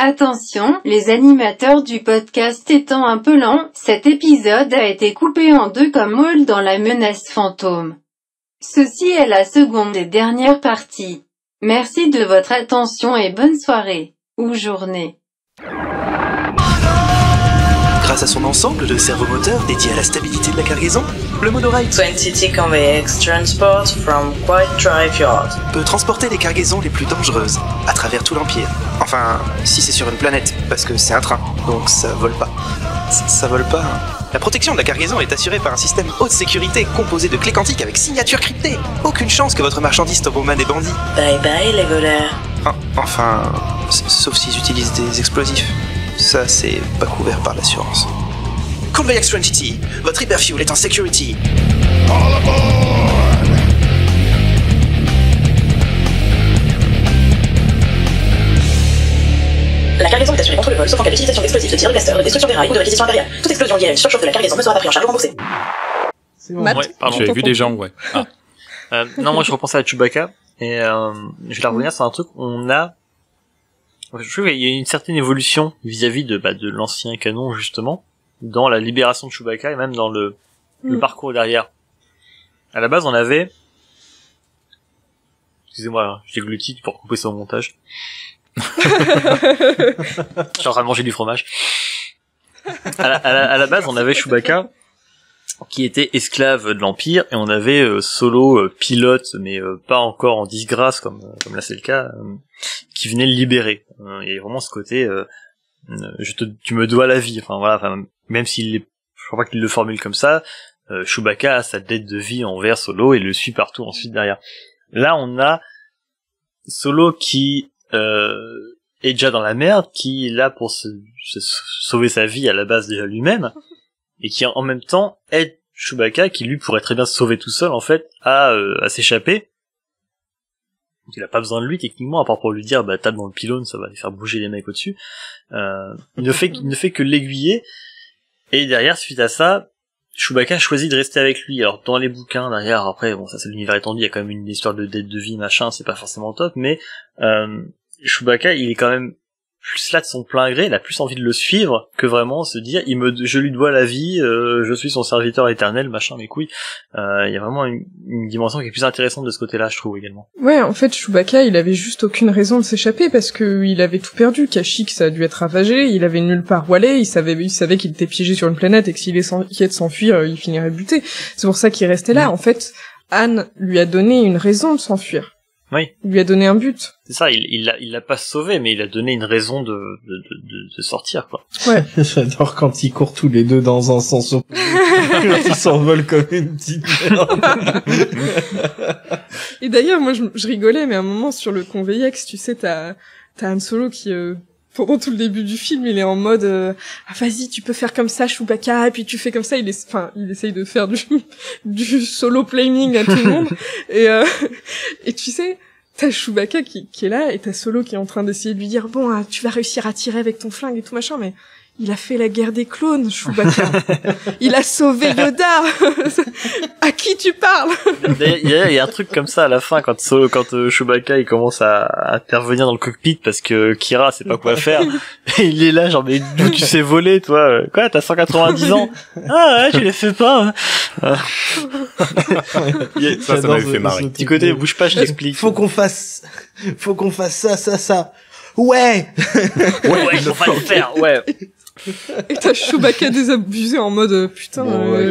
Attention, les animateurs du podcast étant un peu lents, cet épisode a été coupé en deux comme Maul dans La Menace Fantôme. Ceci est la seconde et dernière partie. Merci de votre attention et bonne soirée, ou journée. Grâce à son ensemble de servomoteurs dédiés à la stabilité de la cargaison, le monorail 20T Conveyex Transport from White Drive Yard peut transporter les cargaisons les plus dangereuses à travers tout l'Empire. Enfin, si c'est sur une planète, parce que c'est un train, donc ça vole pas. Ça vole pas, hein. La protection de la cargaison est assurée par un système haute sécurité composé de clés quantiques avec signature cryptée. Aucune chance que votre marchandise tombe aux mains des bandits. Bye bye les voleurs. Enfin, sauf s'ils utilisent des explosifs. Ça, c'est pas couvert par l'assurance. Conveyex 20T, votre hyperfuel est en security. All aboard! La cargaison est assurée contre le vol, sauf en cas d'utilisation d'explosifs, de tir de blaster, de destruction des rails ou de réquisition impériale. Toute explosion liée à une surchauffe de la cargaison ne sera pas prise en charge ou remboursée. C'est bon. Ouais, pardon. J'avais vu des gens, ouais. Ah. Non, moi je repensais à Chewbacca et je vais revenir sur un truc. Je trouve qu'il y a une certaine évolution vis-à-vis de l'ancien canon justement dans la libération de Chewbacca et même dans le parcours derrière. À la base, on avait, excusez-moi, j'ai glouti pour couper ça au montage. Je suis en train de manger du fromage. À la base, on avait Chewbacca qui était esclave de l'Empire et on avait Solo pilote mais pas encore en disgrâce comme là c'est le cas qui venait le libérer. Il y a vraiment ce côté tu me dois la vie. Enfin voilà, même je crois pas qu'il le formule comme ça, Chewbacca a sa dette de vie envers Solo et le suit partout ensuite derrière. Là, on a Solo qui est déjà dans la merde, qui est là pour se sauver sa vie à la base déjà lui-même, et qui en même temps aide Chewbacca, qui lui pourrait très bien se sauver tout seul en fait, à s'échapper. Donc il a pas besoin de lui techniquement, à part pour lui dire tape dans le pylône, ça va faire bouger les mecs au-dessus. Il ne fait que l'aiguiller, et derrière, suite à ça, Chewbacca choisit de rester avec lui. Alors dans les bouquins derrière, après bon ça c'est l'univers étendu, il y a quand même une histoire de dette de vie machin, c'est pas forcément top, mais Chewbacca il est quand même plus là de son plein gré, il a plus envie de le suivre que vraiment se dire je lui dois la vie, je suis son serviteur éternel, machin, mes couilles. Il y a vraiment une dimension qui est plus intéressante de ce côté-là, je trouve également. Ouais, en fait, Chewbacca, il avait juste aucune raison de s'échapper parce que il avait tout perdu. Kashyyyk, ça a dû être ravagé, il avait nulle part où aller, il savait qu'il était piégé sur une planète et que s'il essayait de s'enfuir, il finirait buté. C'est pour ça qu'il restait là. En fait, Han lui a donné une raison de s'enfuir. Oui. Il lui a donné un but. C'est ça, il l'a pas sauvé, mais il a donné une raison de sortir, quoi. Ouais. J'adore quand ils courent tous les deux dans un sens opposé. Quand ils s'envolent comme une petite merde. Et d'ailleurs, moi, je rigolais, mais à un moment, sur le Conveyex, tu sais, t'as Han Solo qui, pendant tout le début du film, il est en mode, ah, vas-y, tu peux faire comme ça, Chewbacca, et puis tu fais comme ça, il essaye de faire du solo planning à tout le monde. Et tu sais, t'as Chewbacca qui est là, et t'as Solo qui est en train d'essayer de lui dire, bon, tu vas réussir à tirer avec ton flingue et tout machin, mais il a fait la guerre des clones, Chewbacca. Il a sauvé Yoda. À qui tu parles? Il y a un truc comme ça à la fin quand Chewbacca il commence à intervenir dans le cockpit parce que Kira sait pas quoi faire. Et il est là genre mais d'où tu sais voler toi? Quoi, t'as 190 ans? Ah ouais, tu les fais pas. Hein. Ça m'avait fait marrer. Du côté bouge pas, je t'explique. Faut qu'on fasse ça. Ouais, ouais, il faut pas le faire, ouais. Et t'as Chewbacca désabusé en mode putain.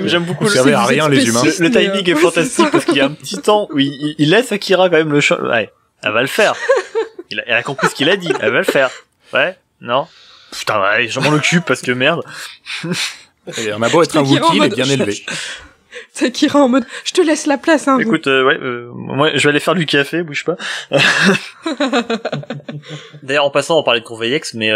J'aime beaucoup servait à rien les humains. Le timing est fantastique parce qu'il y a un petit temps où il laisse Akira quand même le choix. Ouais, elle va le faire. Elle a compris ce qu'il a dit. Elle va le faire. Ouais, non. Putain, ouais, je m'en occupe parce que merde. Et on a beau être un Wookiee, il est bien élevé. T'as Kira en mode, je te laisse la place, hein. Écoute, moi, je vais aller faire du café, bouge pas. D'ailleurs, en passant, on parlait de Conveyex, mais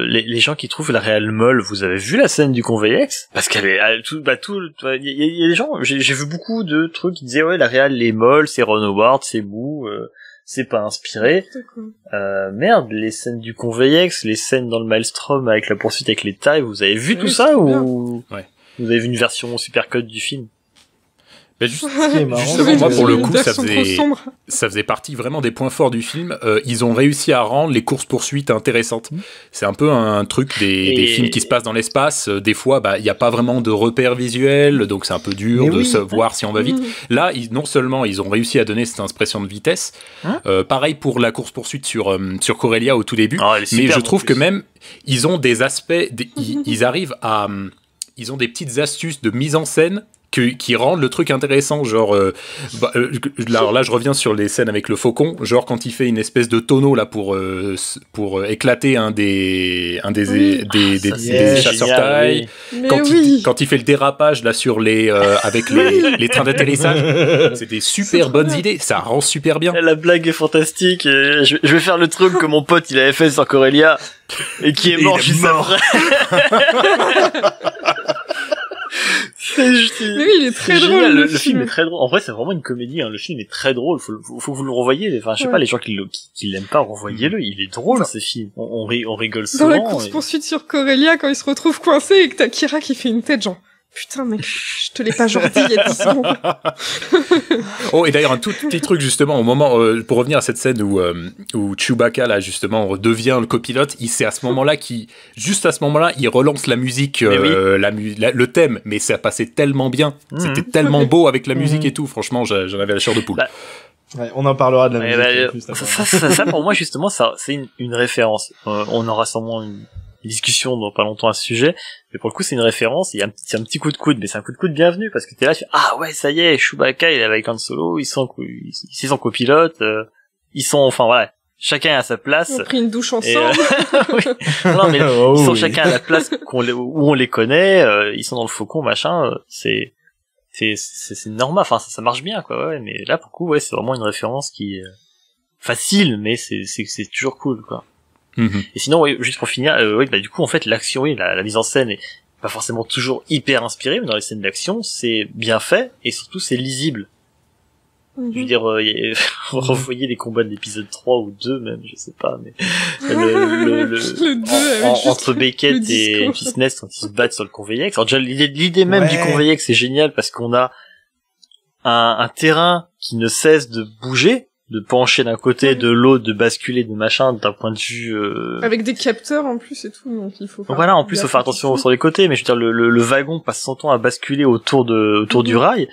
les gens qui trouvent la réelle molle, vous avez vu la scène du Conveyex? Parce qu'elle est, il y a des gens, j'ai vu beaucoup de trucs qui disaient, ouais, la réelle est molle, c'est Ron Howard, c'est mou, c'est pas inspiré. Merde, les scènes du Conveyex, les scènes dans le Maelstrom avec la poursuite avec les tailles, vous avez vu tout ça ou ouais. Vous avez vu une version super cut du film? Mais Ce qui est marrant, justement, moi, pour le coup, Les sont trop sombres. ça faisait partie vraiment des points forts du film. Ils ont réussi à rendre les courses-poursuites intéressantes. C'est un peu un truc des films qui se passent dans l'espace. Des fois, il n'y a pas vraiment de repères visuels, donc c'est un peu dur de savoir si on va vite. Là, non seulement ils ont réussi à donner cette impression de vitesse, pareil pour la course-poursuite sur Corellia au tout début, mais je trouve que même, ils ont des aspects, ils arrivent à... Ils ont des petites astuces de mise en scène qui rendent le truc intéressant, genre alors là je reviens sur les scènes avec le faucon, genre quand il fait une espèce de tonneau là pour éclater un des chasseurs-taille, quand il fait le dérapage là sur les avec les trains d'atterrissage, c'est des super bonnes idées, ça rend super bien. La blague est fantastique, je vais faire le truc que mon pote il avait fait sur Corellia et qui est mort juste après. Mais oui, il est très drôle. Génial. Le film est très drôle. En vrai, c'est vraiment une comédie. Hein. Le film est très drôle. Faut que vous le revoyiez. Enfin, je sais pas, les gens qui l'aiment pas, revoyez-le. Il est drôle, ce film. On rigole souvent. Dans la course-poursuite sur Corellia, quand il se retrouve coincé et que t'as Kira qui fait une tête genre... Putain, mec, je te l'ai pas genre dit il y a 10 secondes. Oh, et d'ailleurs, un tout petit truc, justement, au moment, pour revenir à cette scène où Chewbacca, là, justement, redevient le copilote, c'est à ce moment-là juste à ce moment-là, il relance la musique, le thème, mais ça passait tellement bien. C'était tellement beau avec la musique et tout. Franchement, j'en avais la chair de poule. Ouais, on en parlera de la musique. Ça, pour moi, justement, c'est une référence. On aura sûrement une discussion dans pas longtemps à ce sujet, mais pour le coup c'est une référence, c'est un petit coup de coude, mais c'est un coup de coude bienvenu parce que t'es là, tu fais, ah ouais, ça y est, Chewbacca il est avec Han Solo, c'est son copilote, ils sont, enfin voilà, chacun à sa place. Ils ont pris une douche ensemble. Oui. Non mais ils sont chacun à la place où on les connaît, ils sont dans le faucon, machin, c'est normal, enfin ça marche bien quoi, ouais, mais là pour le coup ouais, c'est vraiment une référence qui est facile, mais c'est toujours cool quoi. Et sinon, oui, juste pour finir, du coup, en fait, l'action, la mise en scène est pas forcément toujours hyper inspirée, mais dans les scènes d'action, c'est bien fait, et surtout, c'est lisible. Je veux dire, revoyez les combats de l'épisode 3 ou 2 même, je sais pas, mais le 2, entre Beckett et Fils Nest quand ils se battent sur le Conveyex. Alors déjà, l'idée même du Conveyex, c'est génial parce qu'on a un terrain qui ne cesse de bouger, de pencher d'un côté, de l'autre, de basculer, de machin, d'un point de vue... Avec des capteurs en plus et tout, donc il faut... Voilà, en plus, faut faire attention sur les côtés, mais je veux dire, le wagon passe son temps à basculer autour du rail.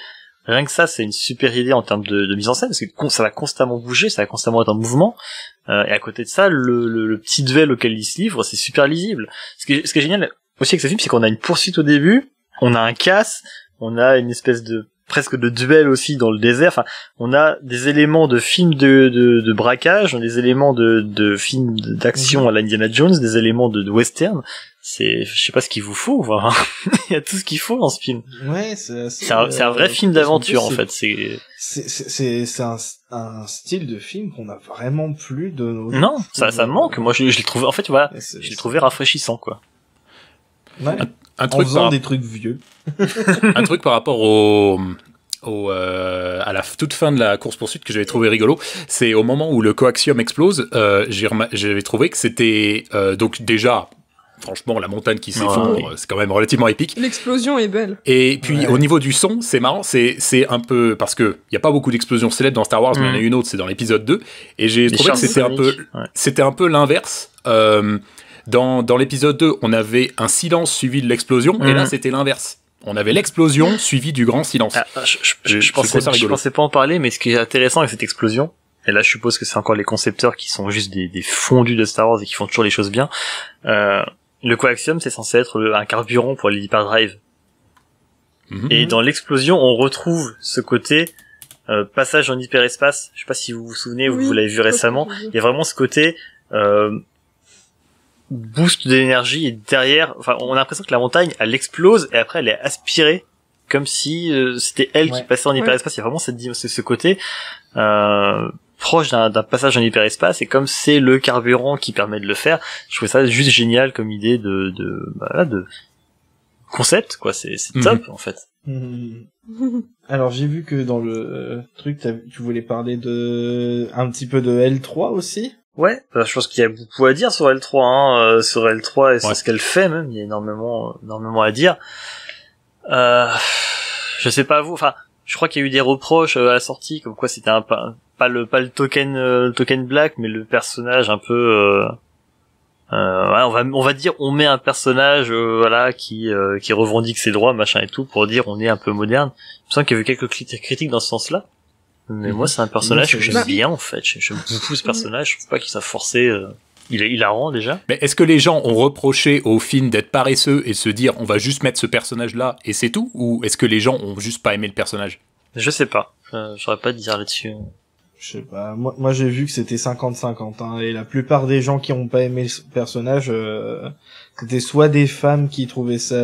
Rien que ça, c'est une super idée en termes de mise en scène, parce que ça va constamment bouger, ça va constamment être en mouvement, et à côté de ça, le petit duel auquel il se livre, c'est super lisible. Ce qui est génial aussi avec ce film, c'est qu'on a une poursuite au début, on a un casse, on a une espèce de presque de duel aussi dans le désert. Enfin, on a des éléments de films de braquage, des éléments de films d'action à la Indiana Jones, des éléments de western. Je sais pas ce qu'il vous faut, voilà. Il y a tout ce qu'il faut dans ce film. Ouais, c'est un vrai film d'aventure en fait. C'est un style de film qu'on a vraiment plus de nos... Non, ça manque. Moi, je l'ai trouvé. En fait, voilà, je l'ai trouvé rafraîchissant, quoi. Ouais. Un truc en faisant des trucs vieux. Un truc par rapport à la toute fin de la course-poursuite que j'avais trouvé rigolo, c'est au moment où le coaxium explose, j'avais trouvé que c'était donc déjà, franchement, la montagne qui s'effondre, c'est quand même relativement épique. L'explosion est belle. Et puis au niveau du son, c'est marrant, c'est un peu, parce que il y a pas beaucoup d'explosions célèbres dans Star Wars, mais il y en a une autre, c'est dans l'épisode 2, et j'ai trouvé que c'était un peu l'inverse. Dans l'épisode 2, on avait un silence suivi de l'explosion, et là, c'était l'inverse. On avait l'explosion suivie du grand silence. Je pensais pas en parler, mais ce qui est intéressant avec cette explosion, et là, je suppose que c'est encore les concepteurs qui sont juste des fondus de Star Wars et qui font toujours les choses bien. Le coaxium, c'est censé être un carburant pour les hyperdrive. Et dans l'explosion, on retrouve ce côté passage en hyperespace. Je sais pas si vous vous souvenez, vous l'avez vu récemment. Il y a vraiment ce côté boost d'énergie, et derrière, enfin, on a l'impression que la montagne, elle explose et après elle est aspirée comme si c'était elle qui passait en hyperespace. Il y a vraiment ce côté proche d'un passage en hyperespace, et comme c'est le carburant qui permet de le faire, je trouvais ça juste génial comme idée de concept, quoi. C'est top en fait. Alors j'ai vu que dans le truc tu voulais parler un petit peu de L3 aussi. Ouais, je pense qu'il y a beaucoup à dire sur L3, sur L3 et sur ce qu'elle fait même, il y a énormément à dire. Je sais pas vous, enfin, je crois qu'il y a eu des reproches à la sortie, comme quoi c'était pas le token Black, mais le personnage un peu ouais, on va dire on met un personnage voilà qui revendique ses droits machin et tout pour dire on est un peu moderne. Je sens qu'il y avait quelques critiques dans ce sens-là. Mais moi c'est un personnage que j'aime bien en fait. J'aime beaucoup ce personnage, je trouve pas qu'il soit forcé il est hilarant déjà. Mais est-ce que les gens ont reproché au film d'être paresseux et se dire on va juste mettre ce personnage là et c'est tout, ou est-ce que les gens ont juste pas aimé le personnage? Je sais pas, j'aurais pas à dire là-dessus. Je sais pas, moi j'ai vu que c'était 50-50 hein, et la plupart des gens qui ont pas aimé ce personnage c'était soit des femmes qui trouvaient ça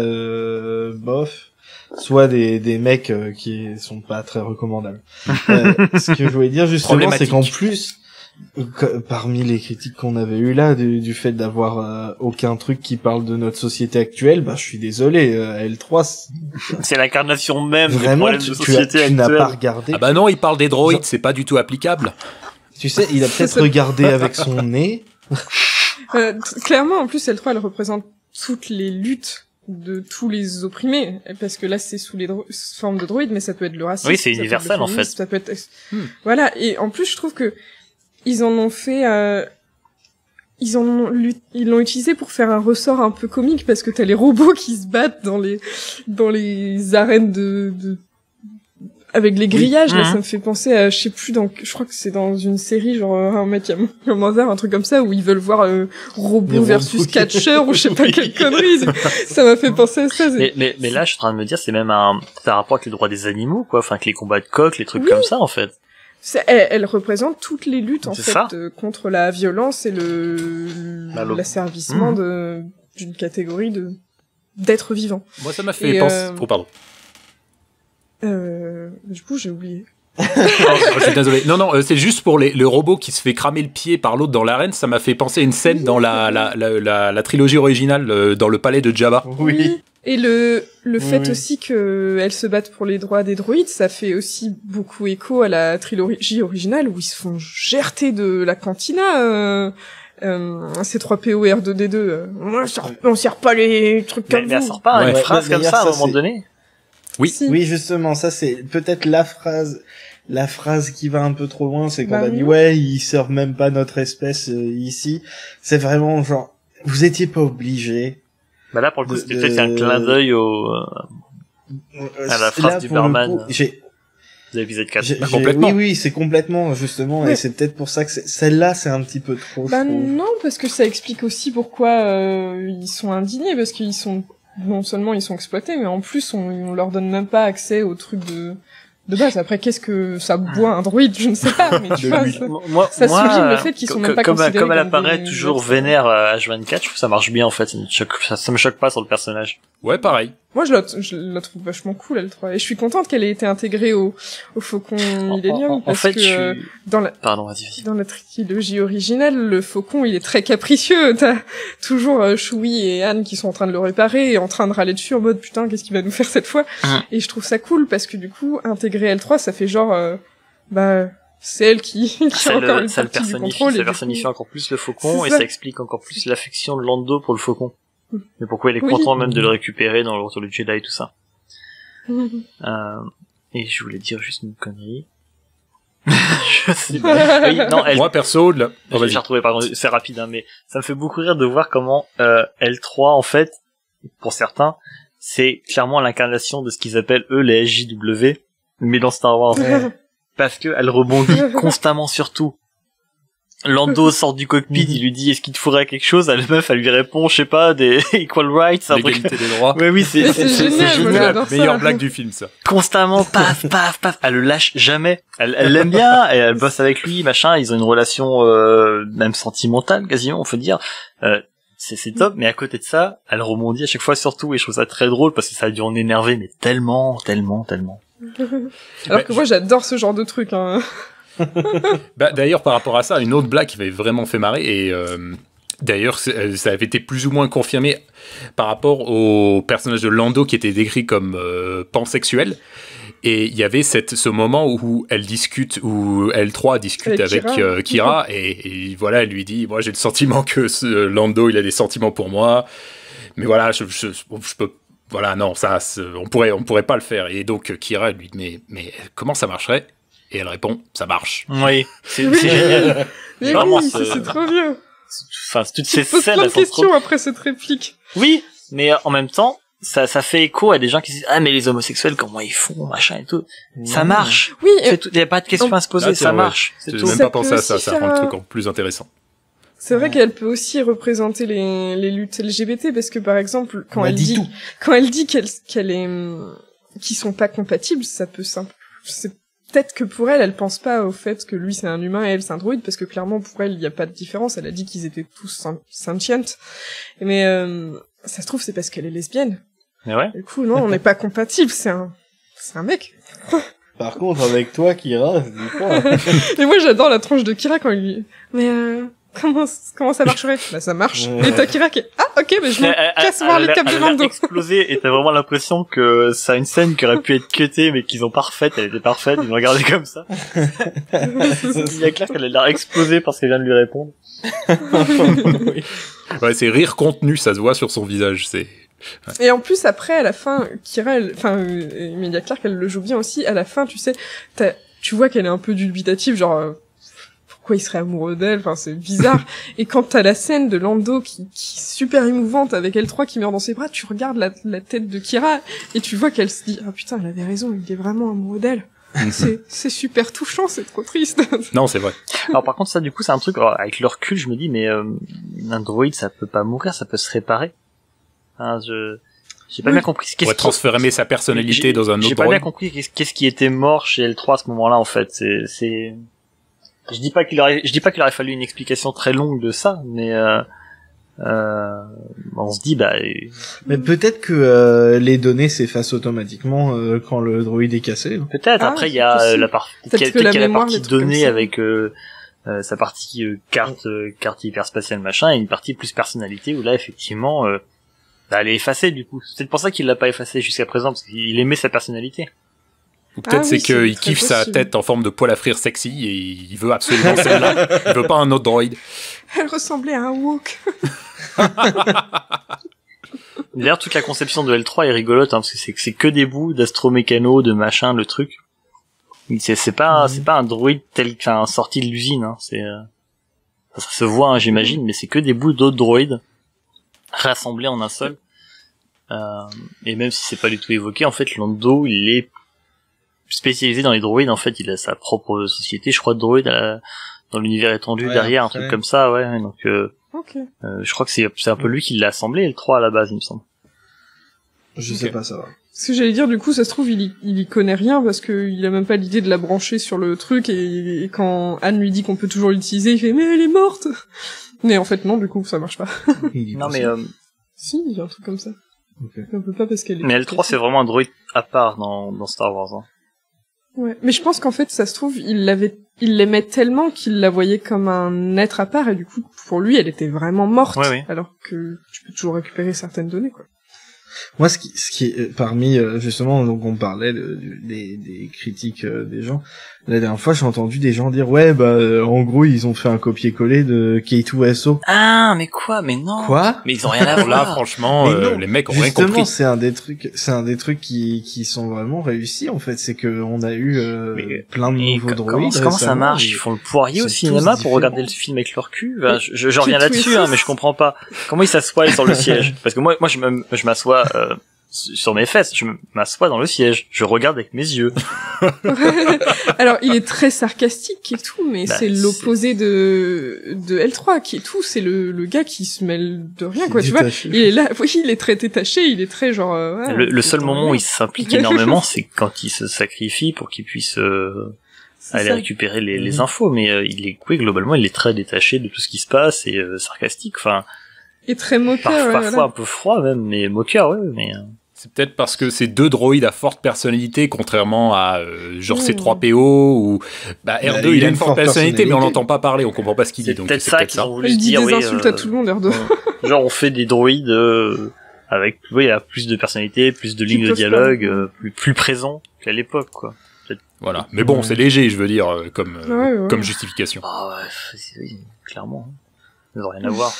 bof, soit des mecs qui sont pas très recommandables. Ce que je voulais dire justement c'est qu'en plus parmi les critiques qu'on avait eues là du fait d'avoir aucun truc qui parle de notre société actuelle, bah je suis désolé, L3 c'est l'incarnation même vraiment des problèmes de société actuelle. Tu n'as pas regardé. Ah bah non, il parle des droïdes, c'est pas du tout applicable. Tu sais, il a peut-être regardé avec son nez. Clairement, en plus, L3, elle représente toutes les luttes de tous les opprimés, parce que là, c'est sous les formes de droïdes, mais ça peut être le racisme. Oui, c'est universel, en fait. Ça peut être... Voilà, et en plus, je trouve que ils en ont fait... Ils l'ont utilisé pour faire un ressort un peu comique, parce que t'as les robots qui se battent dans les arènes avec les grillages, là, ça me fait penser à, je sais plus, je crois que c'est dans une série, genre, un mec à Manzar, un truc comme ça, où ils veulent voir, robot versus catcheur, ou je sais pas quelle connerie. Ça m'a fait penser à ça. Mais là, je suis en train de me dire, c'est même un rapport avec les droits des animaux, quoi. Enfin, avec les combats de coqs, les trucs comme ça, en fait. Elle représente toutes les luttes, en fait, contre la violence et l'asservissement d'une catégorie d'êtres vivants. Moi, ça m'a fait penser... Oh, pardon. Du coup, j'ai oublié. Je suis désolé. Non, c'est juste pour le robot qui se fait cramer le pied par l'autre dans l'arène. Ça m'a fait penser à une scène dans la trilogie originale, dans le palais de Jabba. Oui. Et le fait aussi qu'elles se battent pour les droits des droïdes, ça fait aussi beaucoup écho à la trilogie originale où ils se font gerter de la cantina, C3PO R2D2. On sert pas les trucs comme ça. Mais elle sort pas une phrase comme ça à un moment donné. Oui. Oui, justement, ça c'est peut-être la phrase qui va un peu trop loin, c'est quand on a dit ouais, ils servent même pas notre espèce ici. C'est vraiment genre, vous étiez pas obligés. Bah là, pour le coup, c'était peut-être un clin d'œil à la phrase du barman. De l'épisode 4. Complètement. Oui, c'est complètement, justement, et c'est peut-être pour ça que celle-là, c'est un petit peu trop, je trouve. Non, parce que ça explique aussi pourquoi ils sont indignés, parce qu'ils sont, non seulement ils sont exploités, mais en plus, on leur donne même pas accès aux trucs de base. Après, qu'est-ce que ça boit un droïde? Je ne sais pas, mais tu vois, ça souligne le fait qu'ils sont même pas considérés comme elle apparaît toujours vénère à H24, je trouve que ça marche bien, en fait. Ça me choque pas sur le personnage. Ouais, pareil. Moi, je la trouve vachement cool, L3. Et je suis contente qu'elle ait été intégrée au Faucon Millennium. En fait, Pardon, vas-y. Dans la trilogie originale, le Faucon, il est très capricieux. T'as toujours Chewie et Anne qui sont en train de le réparer et en train de râler dessus en mode putain, qu'est-ce qu'il va nous faire cette fois? Et je trouve ça cool parce que du coup, intégrer L3, ça fait genre, c'est elle qui a encore une partie du contrôle. Ça personnifie encore plus le Faucon et ça explique encore plus l'affection de Lando pour le Faucon. Mais pourquoi il est content même de le récupérer dans le Retour du Jedi et tout ça. Et je voulais dire juste une connerie. Je sais pas. Oui, non, moi perso, j'ai retrouvé, pardon, c'est rapide, hein, mais ça me fait beaucoup rire de voir comment L3, en fait, pour certains, c'est clairement l'incarnation de ce qu'ils appellent eux les SJW, mais dans Star Wars. Parce que elle rebondit constamment sur tout. Lando sort du cockpit, il lui dit est-ce qu'il te faudrait quelque chose, la meuf elle lui répond je sais pas, des equal rights, l'égalité des droits. Oui, c'est génial, meilleure blague du film ça. Constamment paf, elle le lâche jamais. Elle l'aime bien et elle bosse avec lui, machin, ils ont une relation même sentimentale quasiment, on peut dire. C'est top, mais à côté de ça, elle rebondit à chaque fois sur tout et je trouve ça très drôle parce que ça a dû en énerver mais tellement. Alors que moi j'adore ce genre de truc hein. D'ailleurs, par rapport à ça, une autre blague qui m'avait vraiment fait marrer, et d'ailleurs, ça avait été plus ou moins confirmé par rapport au personnage de Lando qui était décrit comme pansexuel. Et il y avait ce moment où elle discute, où L3 discute avec Kira, et voilà, elle lui dit, moi j'ai le sentiment que Lando, il a des sentiments pour moi, mais voilà, je peux Voilà, non, ça, on pourrait pas le faire. Et donc Kira lui dit mais comment ça marcherait? Et elle répond, ça marche. Oui, c'est génial. Mais Vraiment, oui, c'est trop bien. Enfin, toutes Tu ces te poses scènes, plein de elles sont questions trop... après cette réplique. Oui, mais en même temps, ça fait écho à des gens qui disent ah mais les homosexuels comment ils font machin et tout. Ça marche. Oui, Il y a pas de questions à se poser, Là, c'est ça vrai. marche. C'est J'ai tout. même Ça pas pensé peut à ça, aussi ça rend le faire truc encore plus intéressant. c'est vrai qu'elle peut aussi représenter les luttes LGBT parce que par exemple quand On a elle dit dit tout. qu'elle est qu'ils sont pas compatibles, ça peut c'est peut-être que pour elle pense pas au fait que lui c'est un humain et elle c'est un droïde parce que clairement pour elle il y a pas de différence. Elle a dit qu'ils étaient tous sentient. Mais ça se trouve c'est parce qu'elle est lesbienne. Mais ouais. Du coup non, on n'est pas compatibles, c'est un mec. Par contre, avec toi, Kira, je dis pas. Et moi j'adore la tronche de Kira quand il lui mais comment ça marcherait? Bah ça marche. Ouais. Et t'as Kira qui est ah OK mais je me casse voir les câbles de elle a l'air Lando. explosé et t'as vraiment l'impression que ça a une scène qui aurait pu être cutée mais qu'ils ont pas refaite, elle était parfaite, ils l'ont regardée comme ça. Il y a clair qu'elle a l'air explosée parce qu'elle vient de lui répondre. Oui. Ouais, c'est rire contenu, ça se voit sur son visage. C'est Et en plus, après, à la fin, Kira, Emilia Clarke, elle le joue bien aussi. À la fin, tu sais, tu vois qu'elle est un peu dubitative, genre, pourquoi il serait amoureux d'elle? Enfin, c'est bizarre. Et quand t'as la scène de Lando qui est super émouvante avec L3 qui meurt dans ses bras, tu regardes la tête de Kira et tu vois qu'elle se dit, ah putain, elle avait raison, il est vraiment amoureux d'elle. C'est super touchant, c'est trop triste. non, c'est vrai. Alors par contre ça du coup c'est un truc, alors, avec le recul je me dis mais un droïde ça peut pas mourir, ça peut se réparer. Hein, j'ai pas bien compris. Pour transformer sa personnalité dans un autre J'ai pas droïde. bien compris qu'est-ce qui était mort chez L3 à ce moment-là en fait. Je dis pas qu'il aurait fallu une explication très longue de ça, mais on se dit Mais peut-être que les données s'effacent automatiquement quand le droïde est cassé. Hein. peut-être. Ah, Après il y c'est a possible. la partie Peut-être que la qu'il y a la mémoire, partie des trucs comme donnée ça. avec sa partie carte hyperspatiale machin et une partie plus personnalité où là effectivement elle est effacée du coup. C'est peut-être pour ça qu'il l'a pas effacée jusqu'à présent parce qu'il aimait sa personnalité. Ou peut-être Ah c'est oui, qu'il c'est très kiffe sa possible. tête en forme de poêle à frire sexy et il veut absolument celle-là. Il veut pas un autre droïde. Elle ressemblait à un Wok. D'ailleurs, toute la conception de L3 est rigolote, hein, parce que c'est que des bouts d'astromécano, de machin, le truc. C'est pas un droïde tel qu'un sorti de l'usine, hein. Ça se voit, hein, j'imagine, mais c'est que des bouts d'autres droïdes rassemblés en un seul. Et même si c'est pas du tout évoqué, en fait, Lando, il est spécialisé dans les droïdes. En fait, il a sa propre société, je crois, de droïdes dans l'univers étendu Ouais, derrière, après. un truc comme ça, ouais. Donc, Ok. je crois que c'est un peu lui qui l'a assemblé, L3 à la base, il me semble. Je sais pas, ça va. Ce que j'allais dire, du coup, ça se trouve, il y connaît rien parce que il a même pas l'idée de la brancher sur le truc et quand Anne lui dit qu'on peut toujours l'utiliser, il fait mais elle est morte. Mais en fait non, du coup, ça marche pas. Non, mais Si, il y a un truc comme ça. Ok. On peut pas parce qu'elle est. mais L3 c'est vraiment un droïde à part dans Star Wars. Hein. Ouais. Mais je pense qu'en fait, ça se trouve, il l'aimait tellement qu'il la voyait comme un être à part et du coup, pour lui, elle était vraiment morte. Ouais, ouais. Alors que tu peux toujours récupérer certaines données, quoi. Moi, ce qui est parmi justement, donc on parlait des critiques des gens. La dernière fois, j'ai entendu des gens dire ouais, en gros, ils ont fait un copier-coller de K2SO. Ah, mais quoi? Mais non. Quoi? Mais ils ont rien à Là, voir. franchement, Mais non, les mecs ont rien Justement, compris. c'est un des trucs qui sont vraiment réussis en fait. C'est que on a eu Mais- plein de Et nouveaux droïdes. comment ça récemment, marche? et- Ils font le poirier au sont cinéma tous pour regarder le différents. film avec leur cul? Enfin, je J'ai reviens trouvé là-dessus, ça. hein, mais je comprends pas. Comment ils s'assoient sur le siège? Parce que moi, je m'assois sur mes fesses. Je m'assois dans le siège. Je regarde avec mes yeux. Alors, il est très sarcastique et tout, mais Bah, c'est l'opposé de L3 qui est tout. C'est le gars qui se mêle de rien, quoi. Tu vois, Détaché. il est là, oui, il est très détaché, il est très genre. Ouais, Le c'est seul pas moment rien. où il s'implique énormément, c'est quand il se sacrifie pour qu'il puisse C'est aller ça. récupérer les infos. Mais oui, globalement, il est très détaché de tout ce qui se passe et sarcastique. Enfin, Et très moqueur, ouais, parfois voilà. un peu froid même, mais moqueur, ouais. Mais C'est peut-être parce que c'est deux droïdes à forte personnalité, contrairement à genre Mm. C3PO ou R2, il a une forte personnalité, mais on l'entend pas parler, on comprend pas ce qu'il dit. c'est Donc peut-être c'est ça peut-être qu'ils ça. ont voulu Il se dit dire. des Oui, insultes à tout le monde, R2. genre on fait des droïdes avec plus de personnalité, plus de lignes de peuvent dialogue, plus présents qu'à l'époque, quoi. Voilà. Mais bon, c'est léger, je veux dire, Ouais. comme justification. Ah ouais, oui, clairement. Hein. Ils n'ont rien à voir.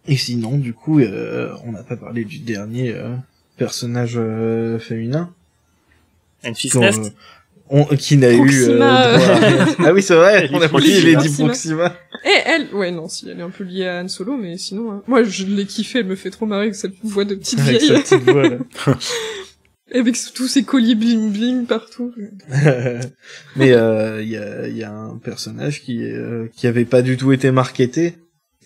Et sinon, du coup, on n'a pas parlé du dernier personnage féminin. Enfys Nest. Qui n'a eu droit à... Ah oui, c'est vrai, on a oublié Lady Proxima. Et elle, ouais, non, si, elle est un peu liée à Han Solo, mais sinon, moi, je l'ai kiffé, elle me fait trop marrer avec cette voix de petite vieille. Avec sa petite voix, là. Avec tous ces colliers bling bling partout. Mais il y a un personnage qui avait pas du tout été marketé,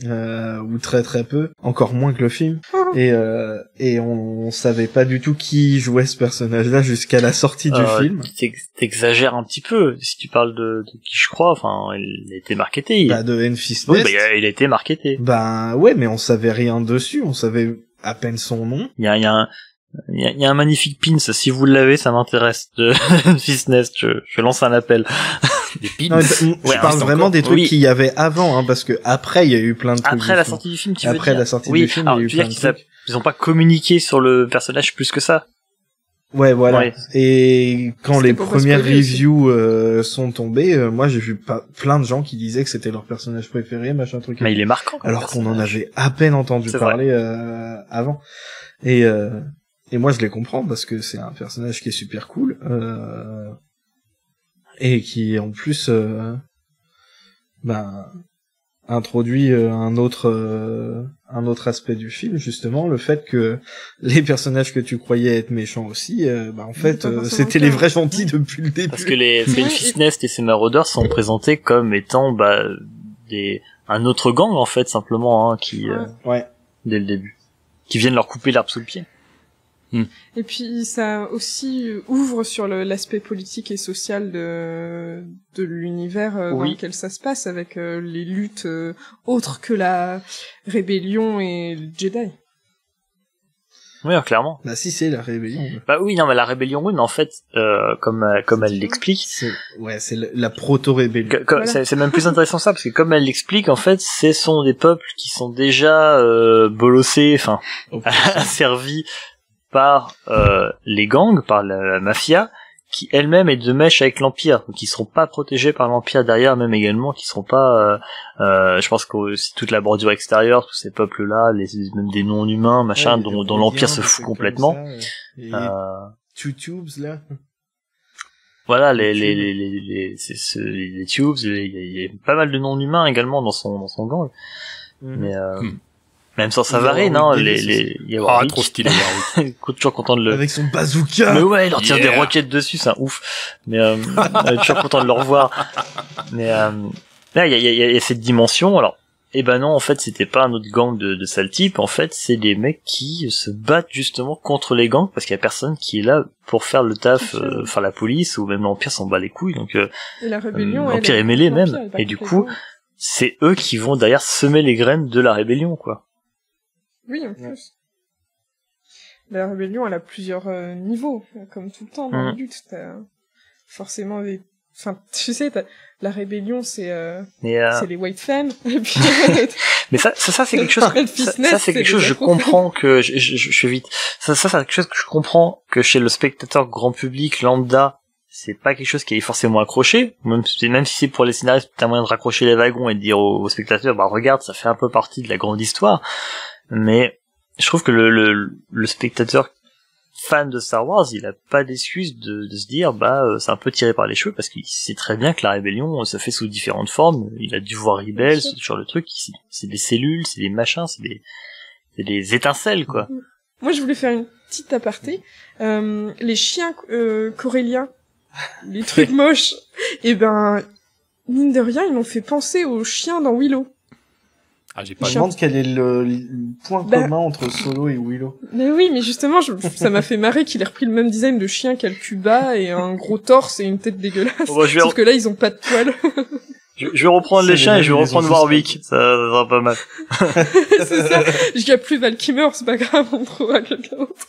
ou très très peu, encore moins que le film. Et on savait pas du tout qui jouait ce personnage-là jusqu'à la sortie du film. T'exagères un petit peu si tu parles de qui je crois. Enfin, il a été marketé. Bah de Enfys Nest. Oui, il a été marketé. Ben ouais, mais on savait rien dessus. On savait à peine son nom. Il y a un magnifique pins. Si vous l'avez, ça m'intéresse. De Enfys Nest. Je lance un appel. Des pins. Non, je parle vraiment des trucs qu'il y avait avant, hein, parce que après il y a eu plein de trucs. Après la sortie du film, tu veux dire? Après la sortie du film, il y a eu plein de trucs. Ils ont pas communiqué sur le personnage plus que ça. Ouais, voilà. Ouais. Et quand C'était les pour premières pas spoiler reviews sont tombées, moi j'ai vu plein de gens qui disaient que c'était leur personnage préféré, machin truc. Mais il est marquant. Alors qu'on en avait à peine entendu parler avant. Et moi je les comprends parce que c'est un personnage qui est super cool. Et qui en plus introduit un autre aspect du film, justement, le fait que les personnages que tu croyais être méchants aussi, en fait c'était les vrais gentils depuis le début. Parce que les Enfys Nest et ses maraudeurs sont présentés comme étant un autre gang en fait, simplement, hein, qui dès le début, qui viennent leur couper l'herbe sous le pied. Et puis ça aussi ouvre sur l'aspect politique et social de l'univers dans lequel ça se passe, avec les luttes autres que la rébellion et le Jedi. Oui, clairement. Bah si, c'est la rébellion. Bah oui, non, mais la rébellion, oui, mais en fait, comme elle l'explique, c'est la proto-rébellion. Voilà. C'est même plus intéressant ça, parce que comme elle l'explique, en fait, ce sont des peuples qui sont déjà bolossés, enfin, asservis par les gangs, par la mafia, qui elle-même est de mèche avec l'Empire, donc qui seront pas protégés par l'Empire derrière, même également, qui seront pas, je pense que aussi toute la bordure extérieure, tous ces peuples-là, même des non-humains, machin, dont l'Empire se fout complètement. Two Tubes, là. Voilà, les Tubes, il y a pas mal de non-humains également dans son gang. Mais, même sans Savary, non, trop stylé, toujours content de le... Avec son bazooka! Mais ouais, il leur tire des roquettes dessus, c'est un ouf. Mais, toujours content de le revoir. Mais, là, il y a cette dimension, alors, non, en fait, c'était pas un autre gang de sale type, en fait, c'est des mecs qui se battent justement contre les gangs, parce qu'il y a personne qui est là pour faire le taf, enfin, la police, ou même l'Empire s'en bat les couilles, donc, et la rébellion, l'Empire est mêlé même, et du coup, c'est eux qui vont derrière semer les graines de la rébellion, quoi. Oui, en plus. La rébellion, elle a plusieurs niveaux, comme tout le temps dans les luttes. T'as forcément des... Enfin, tu sais, la rébellion, c'est les White Fans. Mais ça c'est quelque chose... ça c'est quelque chose, je comprends que... Je fais vite. Ça c'est quelque chose que je comprends que chez le spectateur grand public, lambda, c'est pas quelque chose qui est forcément accroché, même si c'est pour les scénaristes, t'as moyen de raccrocher les wagons et de dire aux spectateurs, regarde, ça fait un peu partie de la grande histoire. Mais je trouve que le spectateur fan de Star Wars, il a pas d'excuse de se dire c'est un peu tiré par les cheveux, parce qu'il sait très bien que la rébellion se fait sous différentes formes. Il a dû voir Rebels, c'est toujours le truc, c'est des cellules, c'est des machins, c'est des étincelles, quoi. Moi je voulais faire une petite aparté. Les chiens coréliens, les trucs moches, mine de rien, ils m'ont fait penser aux chiens dans Willow. Je me demande quel est le point commun entre Solo et Willow. Mais oui, mais justement, ça m'a fait marrer qu'il ait repris le même design de chien qu'a le Cuba et un gros torse et une tête dégueulasse. Sauf que là, ils ont pas de poils. Je vais reprendre les chiens et je vais reprendre Warwick. Ça sera pas mal. C'est ça. Il y a plus Val Kilmer, c'est pas grave, on trouvera quelqu'un d'autre.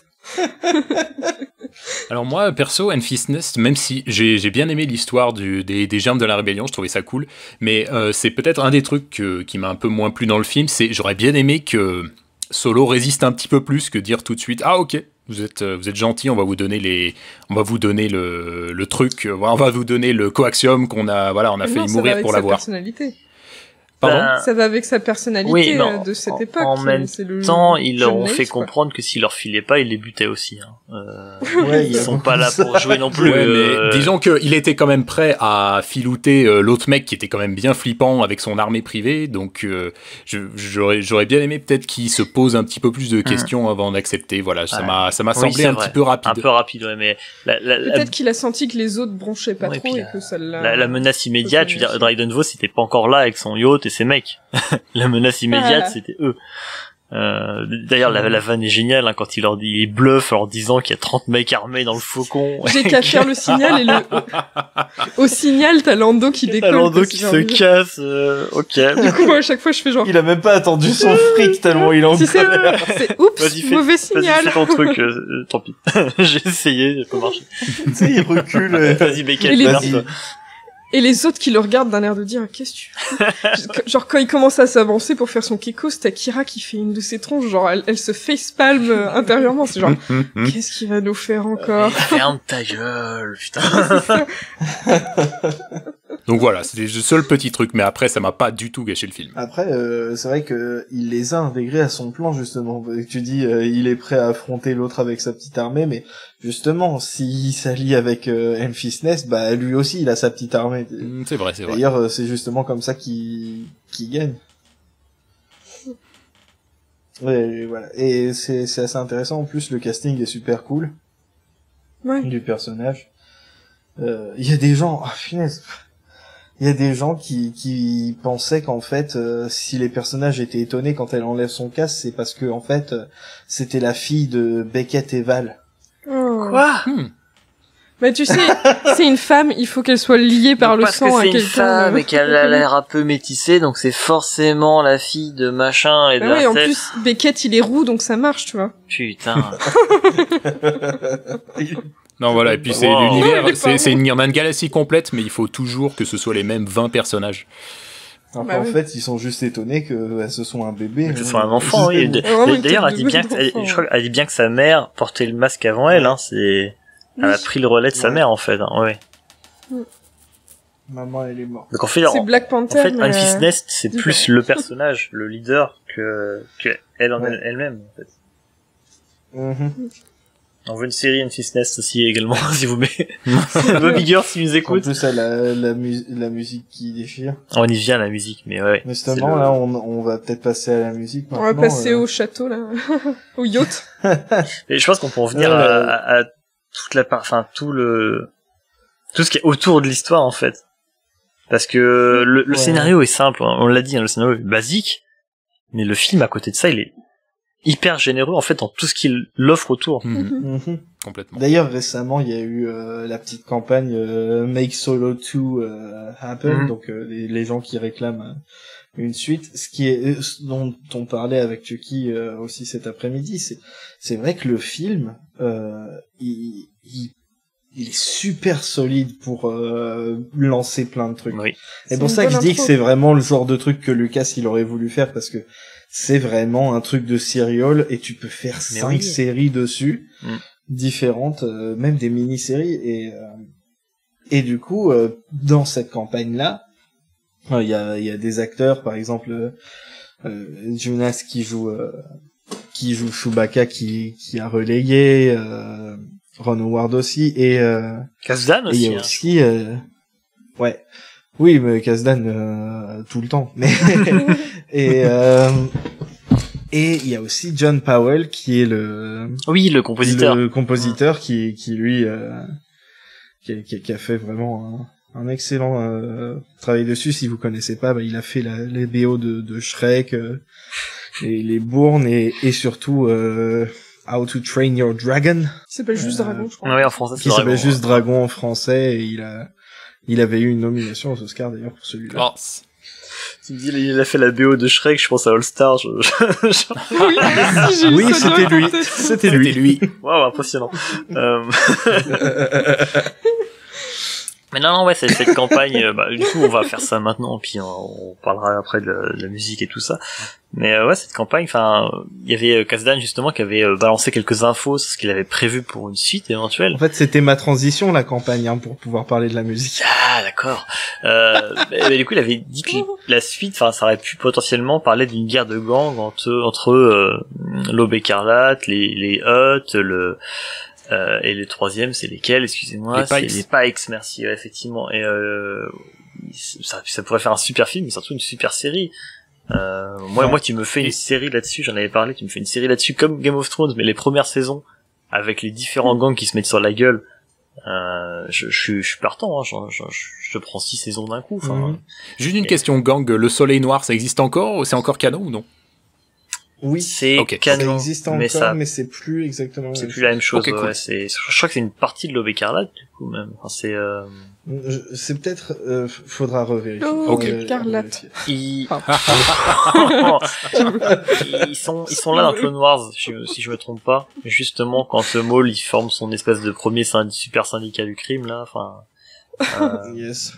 Alors moi, perso, Enfys Nest, même si j'ai bien aimé l'histoire des germes de la rébellion, je trouvais ça cool, mais c'est peut-être un des trucs qui m'a un peu moins plu dans le film, c'est j'aurais bien aimé que Solo résiste un petit peu plus que dire tout de suite ok, vous êtes gentil, on va vous donner le truc, on va vous donner le coaxium qu'on a on a failli mourir pour l'avoir. Pardon Ça va avec sa personnalité Oui, mais de cette époque. En même c'est le temps, ils leur ont jeune fait naïf, quoi. comprendre que s'ils leur filaient pas, ils les butaient aussi. Hein. Ouais, Ils sont pas là pour jouer non plus. Ouais, mais disons qu'il était quand même prêt à filouter l'autre mec qui était quand même bien flippant avec son armée privée, donc j'aurais bien aimé peut-être qu'il se pose un petit peu plus de questions avant d'accepter. Voilà, ça m'a semblé c'est un vrai. petit peu rapide. Un peu rapide, ouais, mais Peut-être qu'il a senti que les autres bronchaient pas Ouais, trop puis et que ça l'a... la menace immédiate, je veux dire, Dryden Voss c'était pas encore là avec son yacht et ses mecs. La menace immédiate, c'était eux. D'ailleurs, la vanne est géniale, hein, quand il leur dit, il bluffe en leur disant qu'il y a 30 mecs armés dans le Faucon. J'ai qu'à faire le signal et au signal, t'as Lando qui décolle. T'as Lando quoi, qui c'est se genre- casse, ok. Du coup, moi, à chaque fois, je fais genre... Il a même pas attendu son fric tellement il est en Si c'est colère. c'est oups, Vas-y, fais- mauvais Vas-y, signal. fais ton truc, tant pis. J'ai essayé, ça peut marcher. Tu sais, il recule. Vas-y, Beckett, Et les- merde. Et les autres qui le regardent d'un air de dire qu'est-ce que tu fais. Genre quand il commence à s'avancer pour faire son Kekos, t'as Kira qui fait une de ses tronches, genre elle se facepalm intérieurement, c'est genre qu'est-ce qu'il va nous faire encore. Ferme ta gueule, putain. Donc voilà, c'était le seul petit truc, mais après ça m'a pas du tout gâché le film. Après, c'est vrai que il les a intégrés à son plan, justement. Tu dis, il est prêt à affronter l'autre avec sa petite armée, mais justement, s'il s'allie avec Enfys Nest, bah lui aussi, il a sa petite armée. C'est vrai, c'est vrai. D'ailleurs, c'est justement comme ça qu'il gagne. Ouais, et voilà. Et c'est assez intéressant. En plus, le casting est super cool Ouais. du personnage. Il y a des gens, ah, finesse. Il y a des gens qui pensaient qu'en fait, si les personnages étaient étonnés quand elle enlève son casque, c'est parce que en fait, c'était la fille de Beckett et Val. Oh. Quoi? Bah tu sais, c'est une femme, il faut qu'elle soit liée par le Parce sang que à c'est une quelqu'un. femme et qu'elle a l'air un peu métissée, donc c'est forcément la fille de machin et de Bah ouais, en tête. plus Beckett il est roux donc ça marche, tu vois. Putain. Non, voilà, et puis c'est Wow. l'univers, Il est pas c'est une galaxie complète, mais il faut toujours que ce soit les mêmes 20 personnages. Alors Bah qu'en oui. fait, ils sont juste étonnés que ce soit un bébé. Que ce soit un enfant, oui. Vraiment une D'ailleurs, tête elle dit de bien, d'enfant. je crois qu'elle dit bien que sa mère portait le masque avant elle, hein, elle a pris le relais de sa Ouais. mère, en fait, hein, ouais. Maman, elle est morte. Donc, en fait, C'est Black Panther. en fait, mais, Enfys Nest, c'est différent. plus le personnage, le leader, que elle en Ouais. elle-même, en fait. Mhm. On veut une série Enfys Nest aussi, également, si vous mettez. Bobby Girl, si nous En écoute. plus, elle a la musique qui déchire. On y vient, la musique, mais ouais. Mais c'est justement, le- là, on va peut-être passer à la musique On maintenant. va passer au château là, au yacht. Et je pense qu'on peut en venir à toute la part, enfin, tout ce qui est autour de l'histoire, en fait. Parce que le Ouais. scénario est simple, on l'a dit, hein, le scénario est basique, mais le film, à côté de ça, il est hyper généreux, en fait, dans tout ce qu'il offre autour. Mhm. Complètement. D'ailleurs, récemment, il y a eu la petite campagne Make Solo 2 happen, Mhm. donc les gens qui réclament une suite. Ce qui est ce dont on parlait avec Chucky aussi cet après-midi, c'est vrai que le film, il est super solide pour lancer plein de trucs. Oui. C'est pour une ça que je bonne dis que intro. c'est vraiment le genre de truc que Lucas il aurait voulu faire, parce que c'est vraiment un truc de serial et tu peux faire Mais 5 oui. séries dessus Mm. différentes, même des mini-séries, et du coup dans cette campagne là il y a des acteurs, par exemple Jonas qui joue Chewbacca qui a relayé, Ron Howard aussi, et Kasdan il aussi, y a hein. aussi ouais, oui, mais Kasdan tout le temps, mais et il y a aussi John Powell qui est Oui, le compositeur. le compositeur qui lui qui a fait vraiment un excellent travail dessus. Si vous connaissez pas, bah, il a fait les BO de Shrek, les Bournes, et surtout How to Train Your Dragon, Il s'appelle juste Dragon, je crois. Ouais, en français, c'est qui s'appelle Dragon, juste Dragon en français, et il avait eu une nomination aux Oscars d'ailleurs pour celui-là. Oh, Tu me dis, il a fait la BO de Shrek, je pense à All Star, Oui, si, j'ai eu Oui, ça dans c'était la lui. tête. C'était lui. Waouh, impressionnant. Mais non, ouais, cette campagne, du coup, on va faire ça maintenant, puis on parlera après de la musique et tout ça. Mais ouais, cette campagne, enfin, il y avait Kasdan justement qui avait balancé quelques infos sur ce qu'il avait prévu pour une suite éventuelle. En fait, c'était ma transition, la campagne, hein, pour pouvoir parler de la musique. Ah, d'accord. Mais du coup, il avait dit que la suite, enfin, ça aurait pu potentiellement parler d'une guerre de gang entre l'Aube écarlate, les Hutt, et le troisième, c'est lesquels, excusez-moi, c'est les Pikes, merci, ouais, effectivement. Et ça pourrait faire un super film, mais surtout une super série. Moi, tu me fais une série là-dessus, j'en avais parlé, tu me fais une série là-dessus comme Game of Thrones, mais les premières saisons, avec les différents gangs qui se mettent sur la gueule, je suis partant, hein, je prends 6 saisons d'un coup. Juste une question, gang, le Soleil Noir, ça existe encore? C'est encore canon ou non? Oui, c'est canon, ça existe encore, mais c'est plus exactement. C'est plus la même chose. Okay, cool. Ouais, je crois que c'est une partie de l'Aube écarlate du coup même. Enfin, c'est peut-être, faudra revérifier. Ok. Écarlate. Ils sont là dans Clone Wars, si je me trompe pas. Justement, quand Maul il forme son espèce de premier super syndicat du crime là. Enfin. Yes.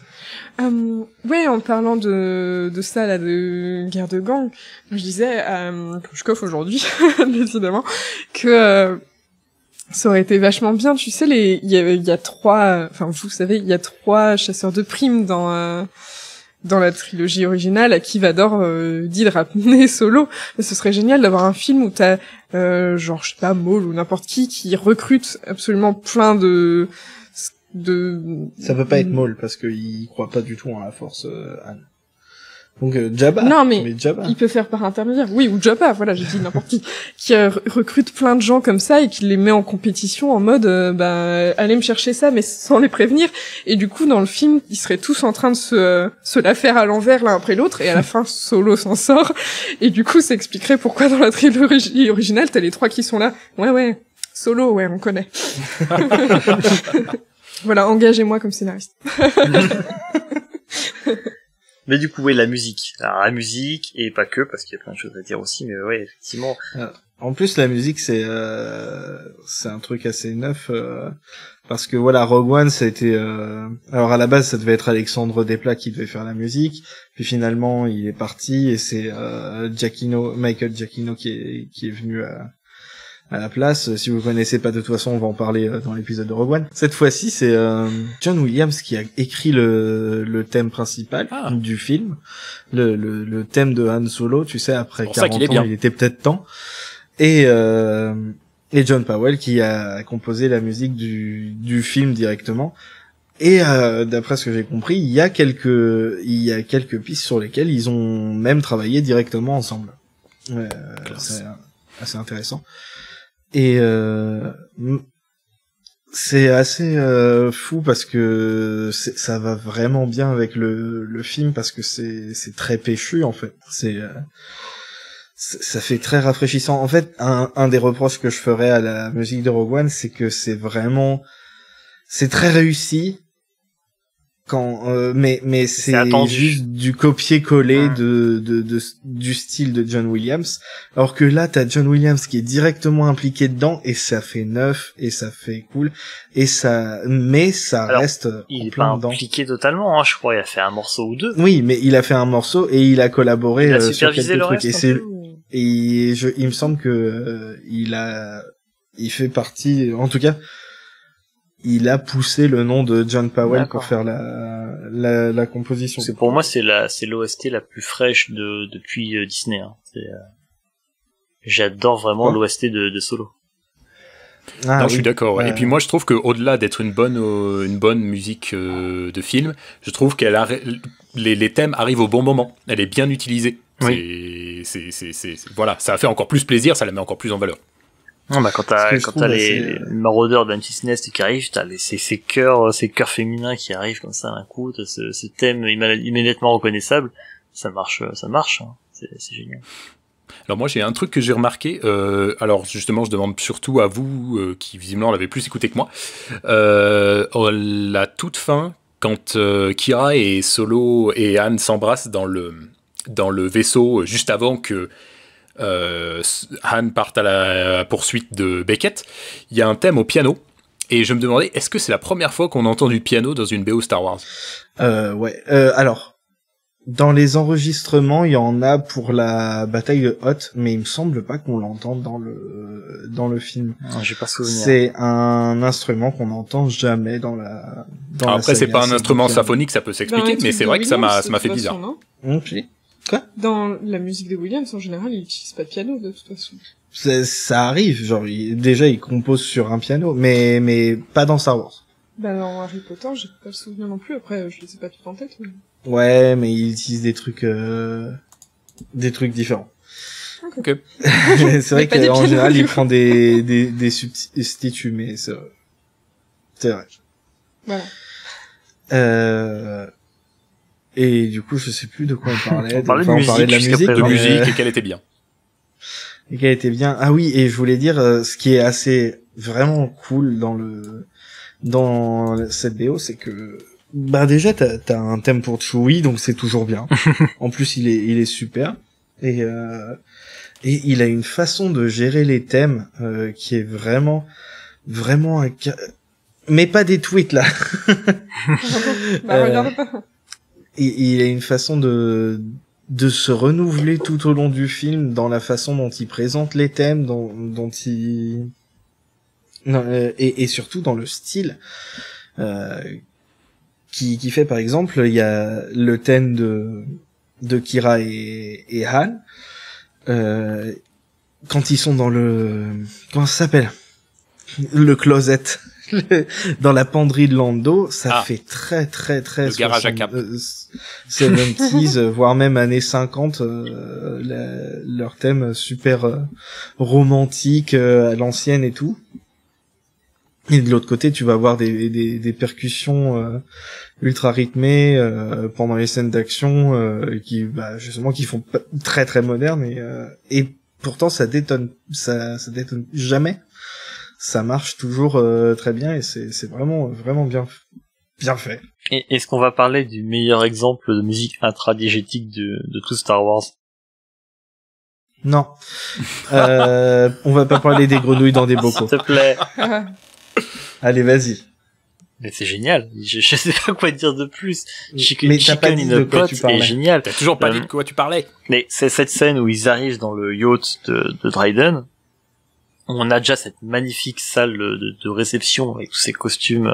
Ouais, en parlant de ça, là, de guerre de gang, je disais à Krushkov aujourd'hui, décidément, que ça aurait été vachement bien, tu sais, il y a 3, enfin, vous savez, il y a 3 chasseurs de primes dans la trilogie originale, à qui Vador dit de ramener Solo. Mais ce serait génial d'avoir un film où t'as, genre, je sais pas, Maul ou n'importe qui recrute absolument plein de... Ça peut pas être Maul parce qu'il croit pas du tout en la force, Anne. Donc Jabba. Non mais Jabba. Il peut faire par intermédiaire. Oui, ou Jabba, voilà, j'ai dit n'importe qui recrute plein de gens comme ça et qui les met en compétition en mode allez me chercher ça mais sans les prévenir. Et du coup dans le film, ils seraient tous en train de se la faire à l'envers l'un après l'autre et à la fin Solo s'en sort et du coup ça expliquerait pourquoi dans la trilogie originale, t'as les 3 qui sont là. Ouais, Solo, ouais, on connaît. Voilà, engagez-moi comme scénariste. Mais du coup, oui, la musique. Alors, la musique, et pas que, parce qu'il y a plein de choses à dire aussi, mais ouais, effectivement. En plus, la musique, c'est un truc assez neuf, parce que voilà, Rogue One, ça a été, alors à la base, ça devait être Alexandre Desplat qui devait faire la musique, puis finalement, il est parti, et c'est, Michael Giacchino qui est venu à la place. Si vous connaissez pas, de toute façon, on va en parler dans l'épisode de Rogue One. Cette fois-ci, c'est John Williams qui a écrit le thème principal du film, le thème de Han Solo, tu sais, après 40 ans, il était peut-être temps. Et John Powell qui a composé la musique du film directement. Et d'après ce que j'ai compris, il y a quelques pistes sur lesquelles ils ont même travaillé directement ensemble. C'est assez intéressant. Et c'est assez fou parce que ça va vraiment bien avec le film parce que c'est très péchu en fait. Ça fait très rafraîchissant. En fait, un des reproches que je ferais à la musique de Rogue One, c'est que c'est très réussi. Mais c'est juste du copier-coller du style de John Williams, alors que là t'as John Williams qui est directement impliqué dedans et ça fait neuf et ça fait cool et ça reste il est pas impliqué totalement, hein, je crois il a fait un morceau ou 2. Oui, mais il a fait un morceau et il a collaboré sur quelques trucs il me semble que il fait partie, en tout cas il a poussé le nom de John Powell pour faire la composition. Pour moi, c'est l'OST la plus fraîche depuis Disney. Hein. J'adore vraiment l'OST de Solo. Je suis d'accord. Ouais. Et puis moi, je trouve que au-delà d'être une bonne musique de film, je trouve qu'elle les thèmes arrivent au bon moment. Elle est bien utilisée. Oui. Voilà, ça a fait encore plus plaisir, ça la met encore plus en valeur. Non, bah quand t'as les maraudeurs d'Antis Nest qui arrivent, t'as ces chœurs féminins qui arrivent comme ça d'un coup, t'as ce thème immédiatement reconnaissable, ça marche, hein. C'est génial. Alors moi j'ai un truc que j'ai remarqué, alors justement je demande surtout à vous qui visiblement l'avez plus écouté que moi, la toute fin quand Kira et Solo et Han s'embrassent dans le vaisseau juste avant que Han parte à la poursuite de Beckett, il y a un thème au piano et je me demandais est-ce que c'est la première fois qu'on entend du piano dans une BO Star Wars? Alors dans les enregistrements, il y en a pour la bataille de Hoth, mais il me semble pas qu'on l'entende dans le film. Non, j'ai pas souvenir. C'est un instrument qu'on n'entend jamais dans la Après, c'est saga. pas un instrument donc, symphonique, ça peut s'expliquer, mais c'est vrai que ça m'a fait de bizarre. toute façon, non Ok. Quoi? Dans la musique de Williams, en général, il utilise pas de piano, de toute façon. Ça arrive, genre déjà il compose sur un piano, mais pas dans Star Wars. Bah dans Harry Potter, j'ai pas le souvenir non plus, après je les ai pas tout en tête. Mais... Ouais, mais il utilise des trucs différents. Ok. C'est vrai pas des qu'en pianos, général du il coup. prend des substituts, mais c'est vrai. Voilà. Et du coup, je sais plus de quoi on parlait. On parlait de Enfin, musique on parlait de la jusqu'à musique. présent. De Ouais. musique et qu'elle était bien. Et qu'elle était bien. Ah oui, et je voulais dire, ce qui est assez vraiment cool dans cette BO, c'est que bah déjà t'as un thème pour Chewie, donc c'est toujours bien. En plus, il est super. Et il a une façon de gérer les thèmes qui est vraiment mais pas des tweets là. Bah regarde pas. Il a une façon de se renouveler tout au long du film dans la façon dont il présente les thèmes, dont il non, et surtout dans le style qui fait par exemple il y a le thème de Kira et Han quand ils sont dans le comment ça s'appelle le closet dans la penderie de Lando, ça fait très Le garage à cap. 70s, voire même années 50, leur thème super romantique à l'ancienne et tout. Et de l'autre côté, tu vas avoir des percussions ultra rythmées pendant les scènes d'action qui justement qui font très très modernes et pourtant ça détonne jamais. Ça marche toujours très bien et c'est vraiment bien fait. Et est-ce qu'on va parler du meilleur exemple de musique intradigétique de tout Star Wars? Non. On va pas parler des grenouilles dans des bocaux. S'il te plaît. Allez, vas-y. Mais c'est génial. Je sais pas quoi dire de plus. Mais t'as pas Chicken dit in de a quoi Pot tu est parlais. génial. T'as toujours pas dit de quoi tu parlais. Mais c'est cette scène où ils arrivent dans le yacht de Dryden. On a déjà cette magnifique salle de réception avec tous ces costumes,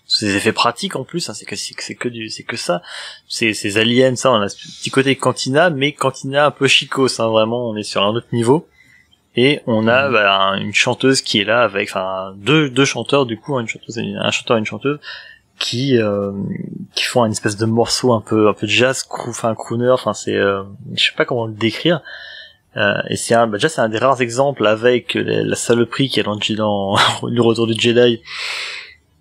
tous ces effets pratiques en plus. Hein, c'est que ça. Ces aliens, ça, on a ce petit côté cantina, mais cantina un peu chicos. Hein, vraiment, on est sur un autre niveau. Et on a une chanteuse qui est là avec, deux chanteurs du coup, un chanteur et une chanteuse qui font une espèce de morceau un peu jazz, crooner. Enfin, c'est, je sais pas comment le décrire. Et c'est déjà c'est un des rares exemples avec la saloperie qu'il y a dans le retour du Jedi,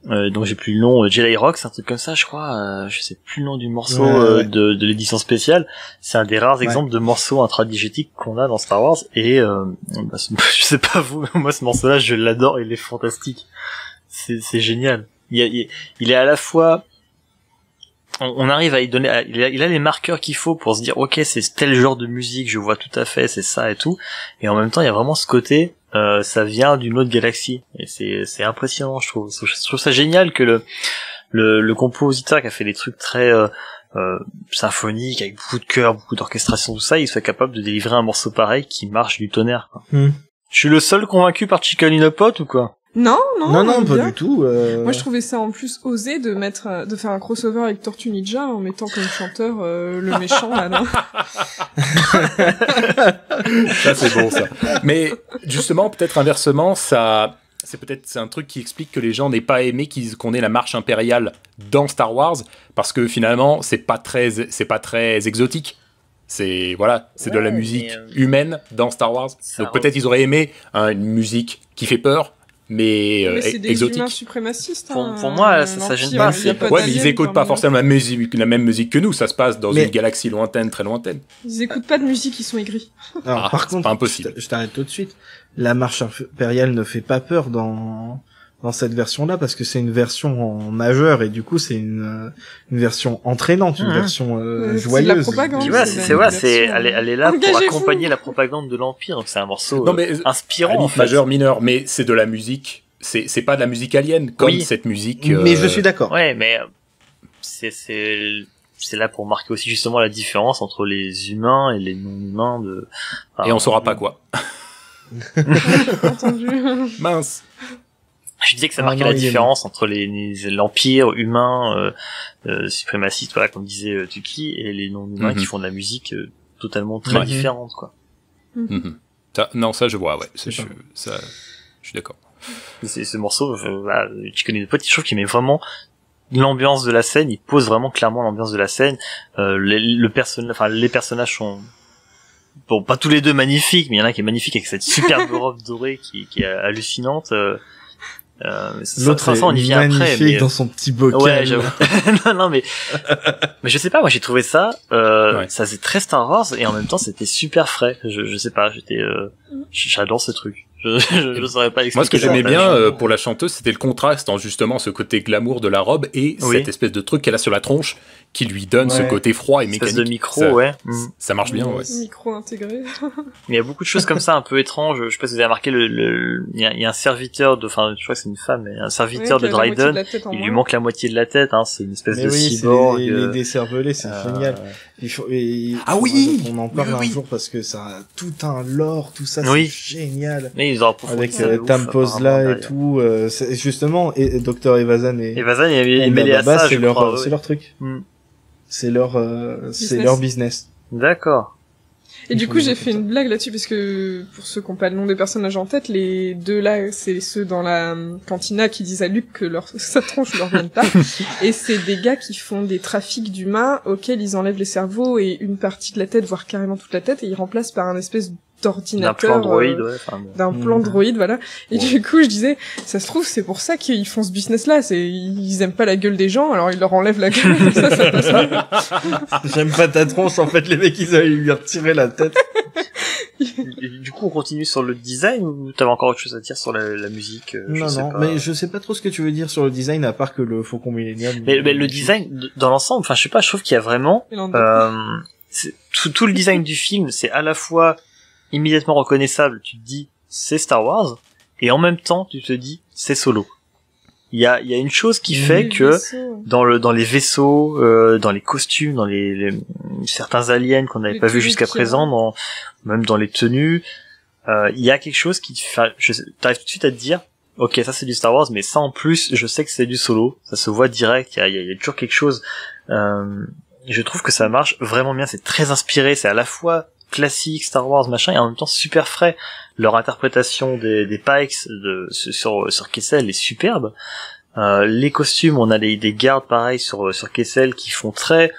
donc j'ai plus le nom, Jedi Rock, c'est un truc comme ça je crois, je sais plus le nom du morceau ouais. de l'édition spéciale. C'est un des rares exemples de morceaux intradigétiques qu'on a dans Star Wars et je sais pas vous, mais moi ce morceau là je l'adore, il est fantastique, c'est génial. Il est à la fois, on arrive à y donner, il a les marqueurs qu'il faut pour se dire ok c'est tel genre de musique, je vois tout à fait, c'est ça et tout, et en même temps il y a vraiment ce côté ça vient d'une autre galaxie et c'est impressionnant, je trouve ça génial que le compositeur qui a fait des trucs très symphoniques avec beaucoup de chœurs, beaucoup d'orchestration, tout ça, il soit capable de délivrer un morceau pareil qui marche du tonnerre quoi. Je suis le seul convaincu par Chicken in a Pot ou quoi? Non, pas bien. du tout. Moi, je trouvais ça en plus osé de faire un crossover avec Tortue Ninja en mettant comme chanteur le méchant là. Non Ça c'est bon ça. Mais justement, peut-être inversement, c'est un truc qui explique que les gens n'aient pas aimé qu'on ait la marche impériale dans Star Wars parce que finalement c'est pas très exotique. C'est de la musique humaine dans Star Wars. Donc peut-être ils auraient aimé une musique qui fait peur. Mais c'est des exotique. humains suprémacistes. Pour moi, ça gêne pas. Ouais, mais ils écoutent pas forcément la même musique que nous. Ça se passe dans une galaxie lointaine, très lointaine. Ils écoutent pas de musique, ils sont aigris. Alors, par contre, pas impossible. Je t'arrête tout de suite. La marche impériale ne fait pas peur dans cette version-là parce que c'est une version en majeur et du coup c'est une version entraînante, une version joyeuse. C'est de la propagande. Elle est là pour accompagner la propagande de l'Empire. C'est un morceau inspirant. En fait. Majeur, mineur, mais c'est de la musique. C'est pas de la musique alien comme cette musique. Mais je suis d'accord. Ouais, mais c'est c'est là pour marquer aussi justement la différence entre les humains et les non-humains et on saura pas quoi. Entendu. Mince. Je disais que ça marquait la différence entre l'empire humain, suprémaciste, voilà, comme disait Tuki, et les non-humains qui font de la musique totalement très différente, quoi. Ça je vois, ouais. Je suis d'accord. Ce morceau, tu connais le pote, je trouve qu'il met vraiment l'ambiance de la scène, il pose vraiment clairement l'ambiance de la scène. Les personnages sont, bon, pas tous les deux magnifiques, mais il y en a un qui est magnifique avec cette superbe robe dorée qui est hallucinante. L'autre on y vient magnifique après, mais dans son petit bocal. Ouais, j'avoue. non, mais je sais pas, moi j'ai trouvé ça, ça faisait très Star Wars et en même temps c'était super frais. Je sais pas, j'adore ce truc. Je saurais pas expliquer. Moi, ce que j'aimais bien pour la chanteuse, c'était le contraste entre justement ce côté glamour de la robe et cette espèce de truc qu'elle a sur la tronche qui lui donne ce côté froid et mécanique. Espèce de micro, ça marche bien, ouais. Micro intégré. Mais il y a beaucoup de choses comme ça un peu étranges. Je sais pas si vous avez remarqué il y a un serviteur je crois que c'est une femme, mais un serviteur de Dryden. Il lui manque la moitié de la tête, hein. C'est une espèce de cyborg. Les décervelés, c'est génial. On en parle un jour parce que ça a tout un lore, tout ça, c'est génial. Mais ils ont avec Tam Pozla et tout, justement, et Dr. Evazan et mêlé à ça, c'est leur truc. C'est leur business. D'accord. Et du coup, j'ai fait une blague là-dessus parce que pour ceux qui n'ont pas le nom des personnages en tête, les deux là, c'est ceux dans la cantina qui disent à Luke que sa tronche leur vient pas. Et c'est des gars qui font des trafics d'humains auxquels ils enlèvent les cerveaux et une partie de la tête, voire carrément toute la tête, et ils remplacent par un espèce d'ordinateur, d'un plan droïde, voilà. Et du coup, je disais, ça se trouve, c'est pour ça qu'ils font ce business-là. Ils aiment pas la gueule des gens, alors ils leur enlèvent la gueule. Comme ça passe pas. J'aime pas ta tronche. En fait, les mecs, ils allaient lui retirer la tête. Du coup, on continue sur le design ou t'avais encore autre chose à dire sur la musique? Mais je sais pas trop ce que tu veux dire sur le design à part que le Faucon Millenium. Mais le design dans l'ensemble, enfin, je sais pas, je trouve qu'il y a vraiment tout le design du film, c'est à la fois immédiatement reconnaissable, tu te dis c'est Star Wars, et en même temps tu te dis c'est Solo. Il y a une chose qui fait que dans les vaisseaux, dans les costumes, dans les certains aliens qu'on n'avait pas vu jusqu'à présent, même dans les tenues, il y a quelque chose qui t'arrives tout de suite à te dire ok, ça c'est du Star Wars, mais ça en plus je sais que c'est du Solo, ça se voit direct, il y a toujours quelque chose. Je trouve que ça marche vraiment bien, c'est très inspiré, c'est à la fois classique, Star Wars, machin, et en même temps super frais. Leur interprétation des Pikes sur Kessel est superbe. Les costumes, on a des gardes pareil sur Kessel qui font très...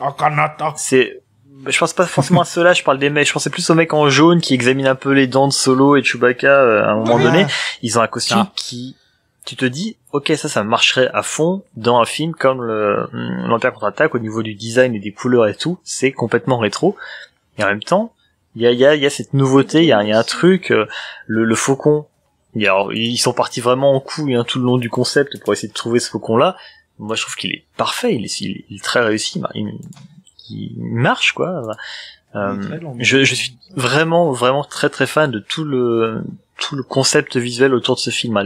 Je pense pas forcément à ceux-là, je parle des mecs, je pensais plus aux mecs en jaune qui examinent un peu les dents de Solo et de Chewbacca à un moment donné. Ils ont un costume qui... Tu te dis, ok, ça marcherait à fond dans un film comme l'Empire contre-attaque au niveau du design et des couleurs et tout, c'est complètement rétro. Et en même temps, il y a cette nouveauté, il y a un truc, le faucon. Ils sont partis vraiment en couille tout le long du concept pour essayer de trouver ce faucon-là. Moi, je trouve qu'il est parfait, il est très réussi, il marche quoi. Je suis vraiment très très fan de tout le concept visuel autour de ce film.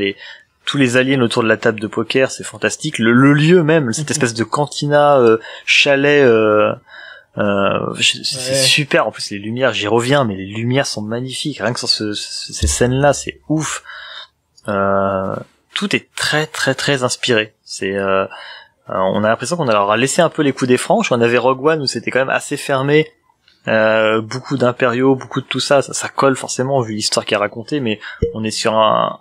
Tous les aliens autour de la table de poker, c'est fantastique. Le lieu même, cette espèce de cantina, chalet, c'est super. En plus, les lumières, j'y reviens, mais les lumières sont magnifiques. Rien que sur ces scènes-là, c'est ouf. Tout est très très très inspiré. On a l'impression qu'on leur a laissé un peu les coups des franches. On avait Rogue One où c'était quand même assez fermé. Beaucoup d'impériaux, beaucoup de tout ça colle forcément vu l'histoire qui est racontée, mais on est sur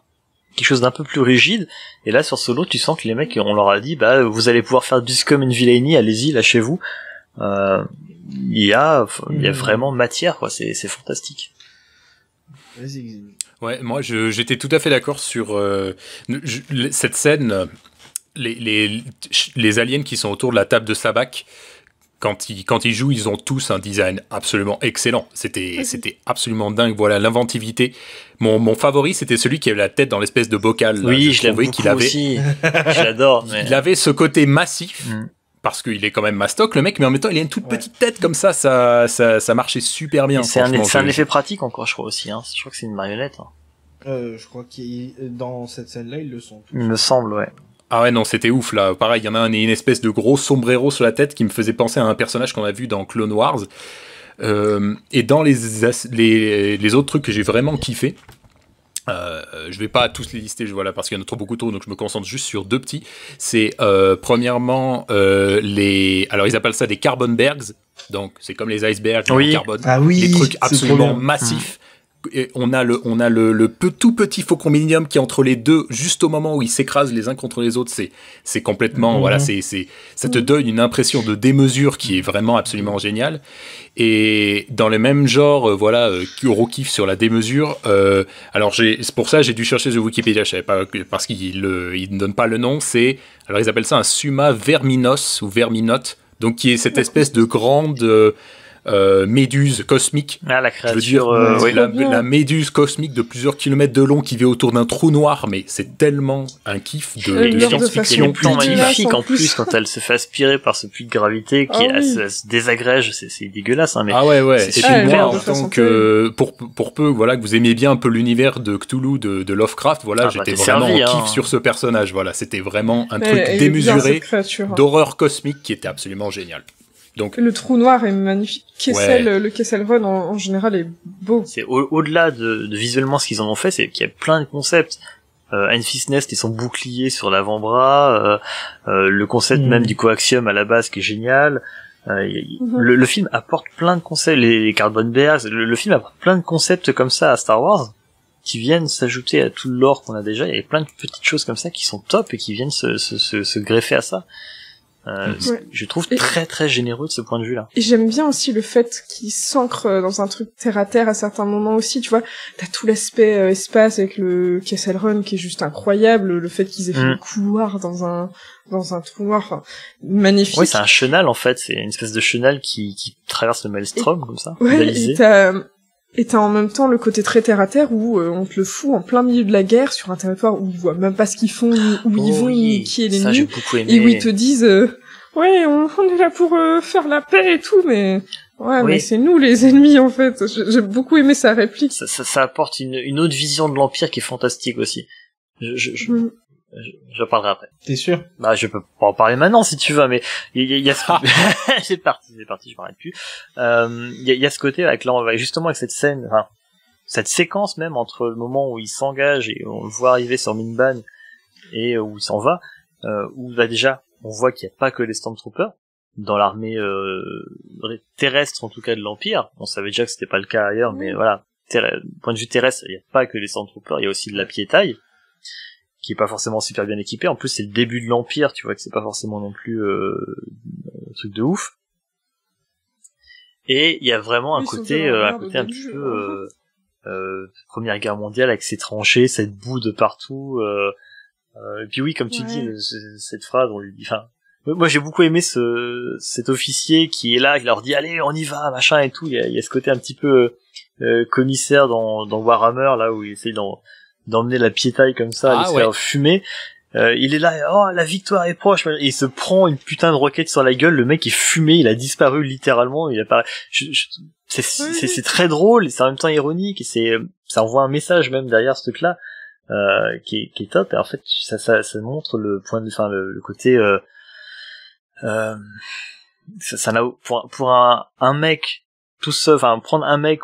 quelque chose d'un peu plus rigide, et là sur Solo tu sens que les mecs, on leur a dit vous allez pouvoir faire du scum and villainy, allez-y, lâchez-vous. Il y a vraiment matière quoi, c'est fantastique. Vas-y. Ouais, moi j'étais tout à fait d'accord sur cette scène, les aliens qui sont autour de la table de Sabak. Quand ils jouent, ils ont tous un design absolument excellent. C'était absolument dingue. Voilà, l'inventivité. Mon favori, c'était celui qui avait la tête dans l'espèce de bocal. Oui, je l'aime beaucoup aussi. Je l'adore. Mais... Il avait ce côté massif, parce qu'il est quand même mastoc, le mec, mais en même temps, il a une toute petite tête comme ça. Ça marchait super bien. C'est un effet pratique encore, je crois aussi. Je crois que c'est une marionnette. Je crois que dans cette scène-là, ils le sont tous. Il me semble, ouais. Ah ouais, non, c'était ouf, là. Pareil, il y en a une espèce de gros sombrero sur la tête qui me faisait penser à un personnage qu'on a vu dans Clone Wars. Et dans les autres trucs que j'ai vraiment kiffé, je vais pas tous les lister, voilà, parce qu'il y en a beaucoup trop, donc je me concentre juste sur 2 petits. C'est premièrement alors ils appellent ça des carbon bergs, donc c'est comme les icebergs en carbone, des trucs absolument massifs. Et on a le tout petit faucon Millennium qui est entre les deux, juste au moment où ils s'écrasent les uns contre les autres. C'est complètement, voilà, ça te donne une impression de démesure qui est vraiment absolument géniale. Et dans le même genre, voilà, gros kiff sur la démesure. Alors c'est pour ça j'ai dû chercher sur Wikipédia, je savais pas, parce qu'il ne donne pas le nom. Alors ils appellent ça un Summa verminos ou verminote, donc qui est cette espèce de grande méduse cosmique. Ah, la créature. Je veux dire, la méduse cosmique de plusieurs kilomètres de long qui vit autour d'un trou noir, mais c'est tellement un kiff de science-fiction. C'est magnifique en plus quand elle se fait aspirer par ce puits de gravité qui elle se désagrège, c'est dégueulasse, hein, mais. Ah ouais. C'est et super. moi, en tant que, pour peu, voilà, que vous aimiez bien un peu l'univers de Cthulhu, de Lovecraft, voilà, j'étais vraiment en kiff sur ce personnage, voilà, c'était vraiment un truc démesuré d'horreur cosmique qui était absolument génial. Donc, le trou noir est magnifique. Le Kessel Run en général est beau. C'est au-delà de visuellement ce qu'ils en ont fait, c'est qu'il y a plein de concepts. Enfys Nest et son bouclier sur l'avant-bras, le concept même du coaxium à la base qui est génial. Le film apporte plein de concepts, les Carbon Bears, le film apporte plein de concepts comme ça à Star Wars qui viennent s'ajouter à tout le lore qu'on a déjà. Il y a plein de petites choses comme ça qui sont top et qui viennent se greffer à ça. Je trouve très très généreux de ce point de vue là. Et j'aime bien aussi le fait qu'il s'ancre dans un truc terre à terre à certains moments aussi, tu vois. T'as tout l'aspect espace avec le Kessel Run qui est juste incroyable, le fait qu'ils aient fait le couloir dans un trou noir, enfin, magnifique. Oui, c'est un chenal en fait, c'est une espèce de chenal qui traverse le Maelstrom comme ça. Ouais, et t'as en même temps le côté très terre à terre où on te le fout en plein milieu de la guerre sur un territoire où ils voient même pas ce qu'ils font, où ils vont, ni qui est l'ennemi, et où ils te disent ouais, on est là pour faire la paix et tout, mais mais c'est nous les ennemis en fait. J'ai beaucoup aimé sa réplique. Ça apporte une autre vision de l'Empire qui est fantastique aussi. Je parlerai après. T'es sûr? Bah, je peux pas en parler maintenant si tu veux, mais il y a ce... c'est parti, je m'arrête plus. Il y a ce côté avec justement avec cette scène, enfin, cette séquence même entre le moment où il s'engage et on le voit arriver sur Mimban et où il s'en va, où là déjà, on voit qu'il n'y a pas que les Stormtroopers dans l'armée terrestre en tout cas de l'Empire. On savait déjà que c'était pas le cas ailleurs, mais voilà, point de vue terrestre, il n'y a pas que les Stormtroopers, il y a aussi de la piétaille qui est pas forcément super bien équipé. En plus, c'est le début de l'Empire, tu vois que c'est pas forcément non plus un truc de ouf. Et il y a vraiment un côté un petit peu Première Guerre mondiale avec ses tranchées, cette boue de partout. Et puis oui, comme tu dis, cette phrase, on lui dit. Enfin, moi j'ai beaucoup aimé cet officier qui est là, qui leur dit allez, on y va, machin et tout. Il y a ce côté un petit peu commissaire dans Warhammer là où il essaye d'emmener la piétaille comme ça, se faire fumer. Il est là, oh la victoire est proche, et il se prend une putain de roquette sur la gueule, le mec est fumé, il a disparu littéralement, il apparaît. C'est très drôle, et c'est en même temps ironique, et ça envoie un message même derrière ce truc-là, qui est top, et en fait ça montre le point de, enfin le côté, ça n'a pour un mec tout seul, enfin prendre un mec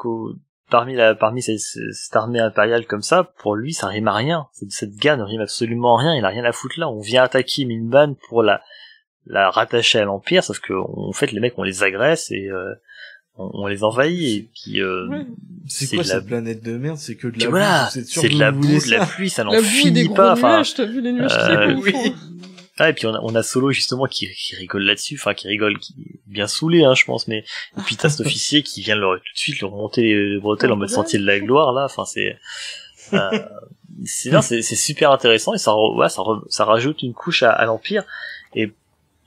parmi cette armée impériale comme ça, pour lui, ça rime à rien. Cette gare ne rime absolument à rien, il a rien à foutre là. On vient attaquer Mimban pour la rattacher à l'Empire, sauf que, en fait, les mecs, on les agresse et, on les envahit, et puis, c'est quoi cette planète de merde? C'est que de la boue, c'est de la boue, de la pluie, ça n'en finit pas. La boue et des gros nuages, t'as vu les nuages qui oui. Ah, et puis on a Solo justement qui rigole là-dessus, enfin qui rigole, qui est bien saoulé, hein, je pense, mais et puis t'as cet officier qui vient tout de suite leur remonter les bretelles en mode sentier de la gloire là, enfin c'est super intéressant, et ça rajoute une couche à l'Empire. Et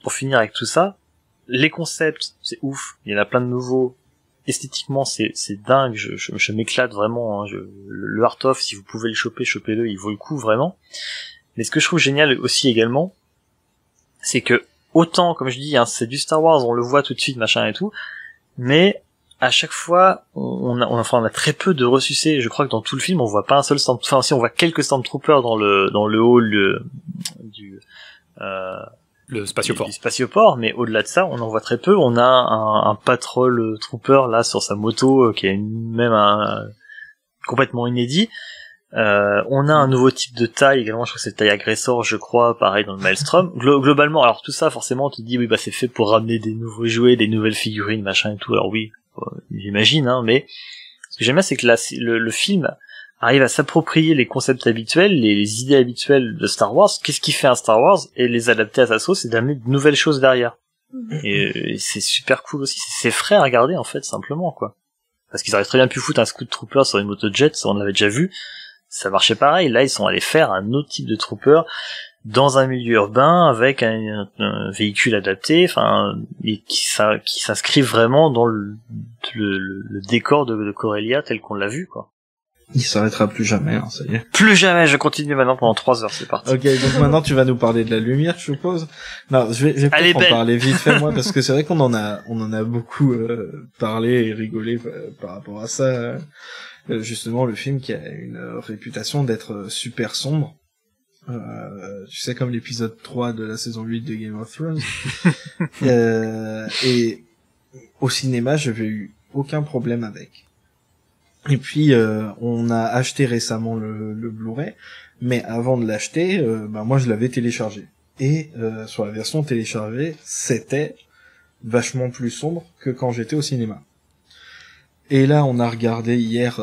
pour finir avec tout ça, les concepts c'est ouf, il y en a plein de nouveaux. Esthétiquement c'est dingue, je m'éclate vraiment, hein. Le Art of, si vous pouvez le choper, chopez-le, il vaut le coup vraiment. Mais ce que je trouve génial aussi également, c'est que autant, comme je dis, hein, c'est du Star Wars, on le voit tout de suite, machin et tout, mais à chaque fois, on a très peu de ressucés. Je crois que dans tout le film, on voit pas un seul Stormtrooper. Enfin, si on voit quelques Stormtroopers dans le hall Le spatioport. Du spatioport, mais au-delà de ça, on en voit très peu. On a un patrol trooper là sur sa moto qui est même complètement inédit. On a un nouveau type de taille également, je crois que c'est taille agressor, je crois, pareil dans le Maelstrom. Globalement, alors tout ça, forcément, on te dit oui, bah c'est fait pour ramener des nouveaux jouets, des nouvelles figurines, machin et tout. Alors oui, j'imagine, hein, mais ce que j'aime bien, c'est que là, le film arrive à s'approprier les concepts habituels, les idées habituelles de Star Wars. Qu'est-ce qui fait un Star Wars et les adapter à sa sauce et d'amener de nouvelles choses derrière. Et c'est super cool aussi. C'est frais à regarder en fait, simplement quoi. Parce qu'ils auraient très bien pu foutre un Scout Trooper sur une moto jet, ça on l'avait déjà vu. Ça marchait pareil. Là, ils sont allés faire un autre type de trooper dans un milieu urbain avec un véhicule adapté, enfin, et qui s'inscrit vraiment dans le décor de Corellia tel qu'on l'a vu, quoi. Il s'arrêtera plus jamais, hein, ça y est. Plus jamais, je continue maintenant pendant 3 heures, c'est parti. Ok, donc maintenant tu vas nous parler de la lumière, je suppose. Non, je vais peut-être en parler vite fait, moi, parce que c'est vrai qu'on en a beaucoup parlé et rigolé par rapport à ça. Justement, le film qui a une réputation d'être super sombre. Tu sais, comme l'épisode 3 de la saison 8 de Game of Thrones. Et au cinéma, j'avais eu aucun problème avec. Et puis on a acheté récemment le Blu-ray, mais avant de l'acheter, moi je l'avais téléchargé. Et sur la version téléchargée, c'était vachement plus sombre que quand j'étais au cinéma. Et là, on a regardé hier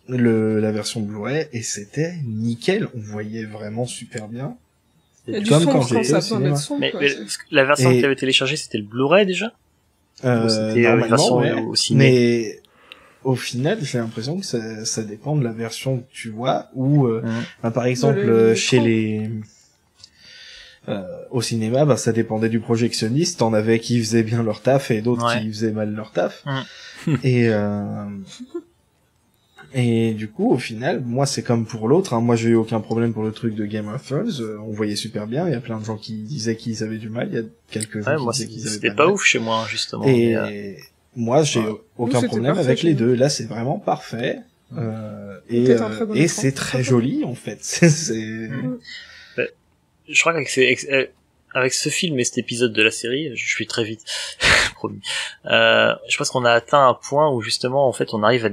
la version Blu-ray et c'était nickel, on voyait vraiment super bien. Comme quand j'étais au cinéma. Mais la version que tu avais téléchargée, c'était le Blu-ray déjà? C'était une version au ciné. Mais au final, j'ai l'impression que ça dépend de la version que tu vois, ou par exemple chez au cinéma, ça dépendait du projectionniste. T'en avais qui faisaient bien leur taf et d'autres qui faisaient mal leur taf. Et du coup, au final, moi c'est comme pour l'autre. Hein. Moi j'ai eu aucun problème pour le truc de Game of Thrones. On voyait super bien. Il y a plein de gens qui disaient qu'ils avaient du mal. Il y a quelques gens qui disaient qu'ils avaient c'était pas ouf chez moi justement. Et moi j'ai aucun problème avec les deux. Là c'est vraiment parfait. Et c'est très joli en fait. Je crois qu'avec ce film et cet épisode de la série, je suis très vite, promis. Je pense qu'on a atteint un point où justement, en fait, on arrive à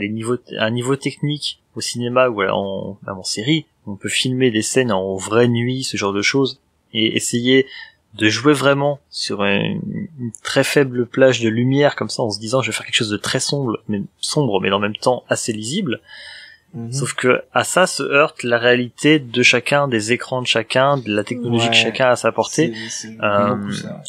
un niveau technique au cinéma ou en série, on peut filmer des scènes en vraie nuit, ce genre de choses, et essayer de jouer vraiment sur une très faible plage de lumière comme ça, en se disant je vais faire quelque chose de très sombre, mais en même temps assez lisible. Sauf que à ça se heurte la réalité de chacun, des écrans de chacun, de la technologie que chacun a à sa portée.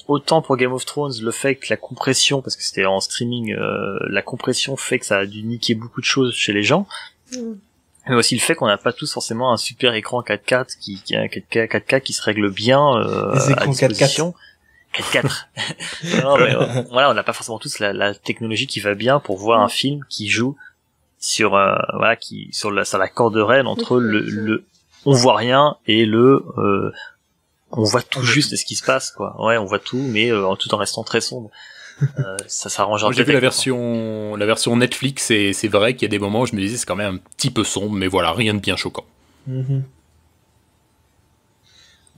Autant pour Game of Thrones, le fait que la compression, parce que c'était en streaming, la compression fait que ça a dû niquer beaucoup de choses chez les gens. Mais aussi le fait qu'on n'a pas tous forcément un super écran 4K qui a un 4K qui se règle bien à disposition. 4K. Non, mais, voilà, on n'a pas forcément tous la technologie qui va bien pour voir un film qui joue sur sur la corde raide entre le on voit rien et on voit tout juste ce qui se passe quoi. Ouais, on voit tout mais tout en restant très sombre. Ça s'arrange. J'ai vu la version Netflix et c'est vrai qu'il y a des moments où je me disais c'est quand même un petit peu sombre mais voilà, rien de bien choquant.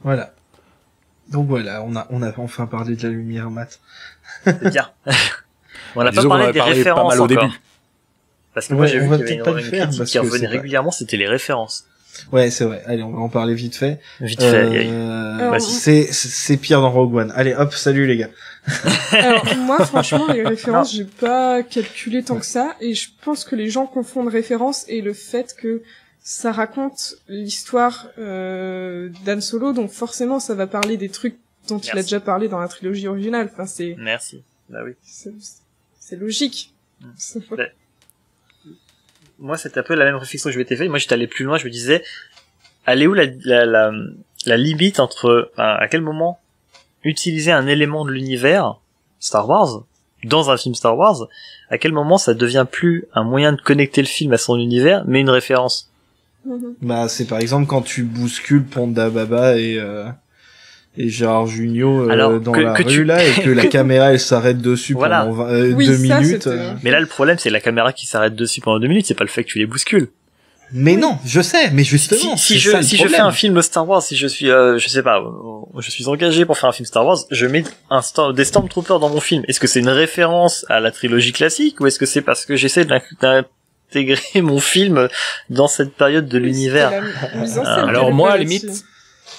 Voilà. Donc voilà, on a enfin parlé de la lumière, Matt. C'est bien. On n'a pas parlé des références pas mal au début. Parce que moi j'ai vu qu'il y avait une critique qui revenait régulièrement, c'était les références. Ouais, c'est vrai. Allez, on va en parler vite fait. Vite fait. C'est pire dans Rogue One. Allez, hop, salut les gars. Alors moi, franchement, les références, j'ai pas calculé tant que ça, et je pense que les gens confondent références et le fait que ça raconte l'histoire d'Han Solo, donc forcément, ça va parler des trucs dont il a déjà parlé dans la trilogie originale. Enfin, c'est. Merci. Bah oui. C'est logique. Moi, c'était un peu la même réflexion que je m'étais fait. Moi, j'étais allé plus loin. Je me disais, elle est où la limite entre, à quel moment utiliser un élément de l'univers Star Wars dans un film Star Wars, à quel moment ça devient plus un moyen de connecter le film à son univers, mais une référence. Bah, c'est par exemple quand tu bouscules Ponda Baba et Gérard Jugnot dans la rue là et que la caméra elle s'arrête dessus pendant 2 minutes. Mais là le problème c'est la caméra qui s'arrête dessus pendant 2 minutes, c'est pas le fait que tu les bouscules. Mais non, je sais, mais justement, si je fais un film Star Wars, si je suis, je sais pas, je suis engagé pour faire un film Star Wars, je mets des Stormtroopers dans mon film. Est-ce que c'est une référence à la trilogie classique ou est-ce que c'est parce que j'essaie d'intégrer mon film dans cette période de l'univers? Alors moi, à la limite,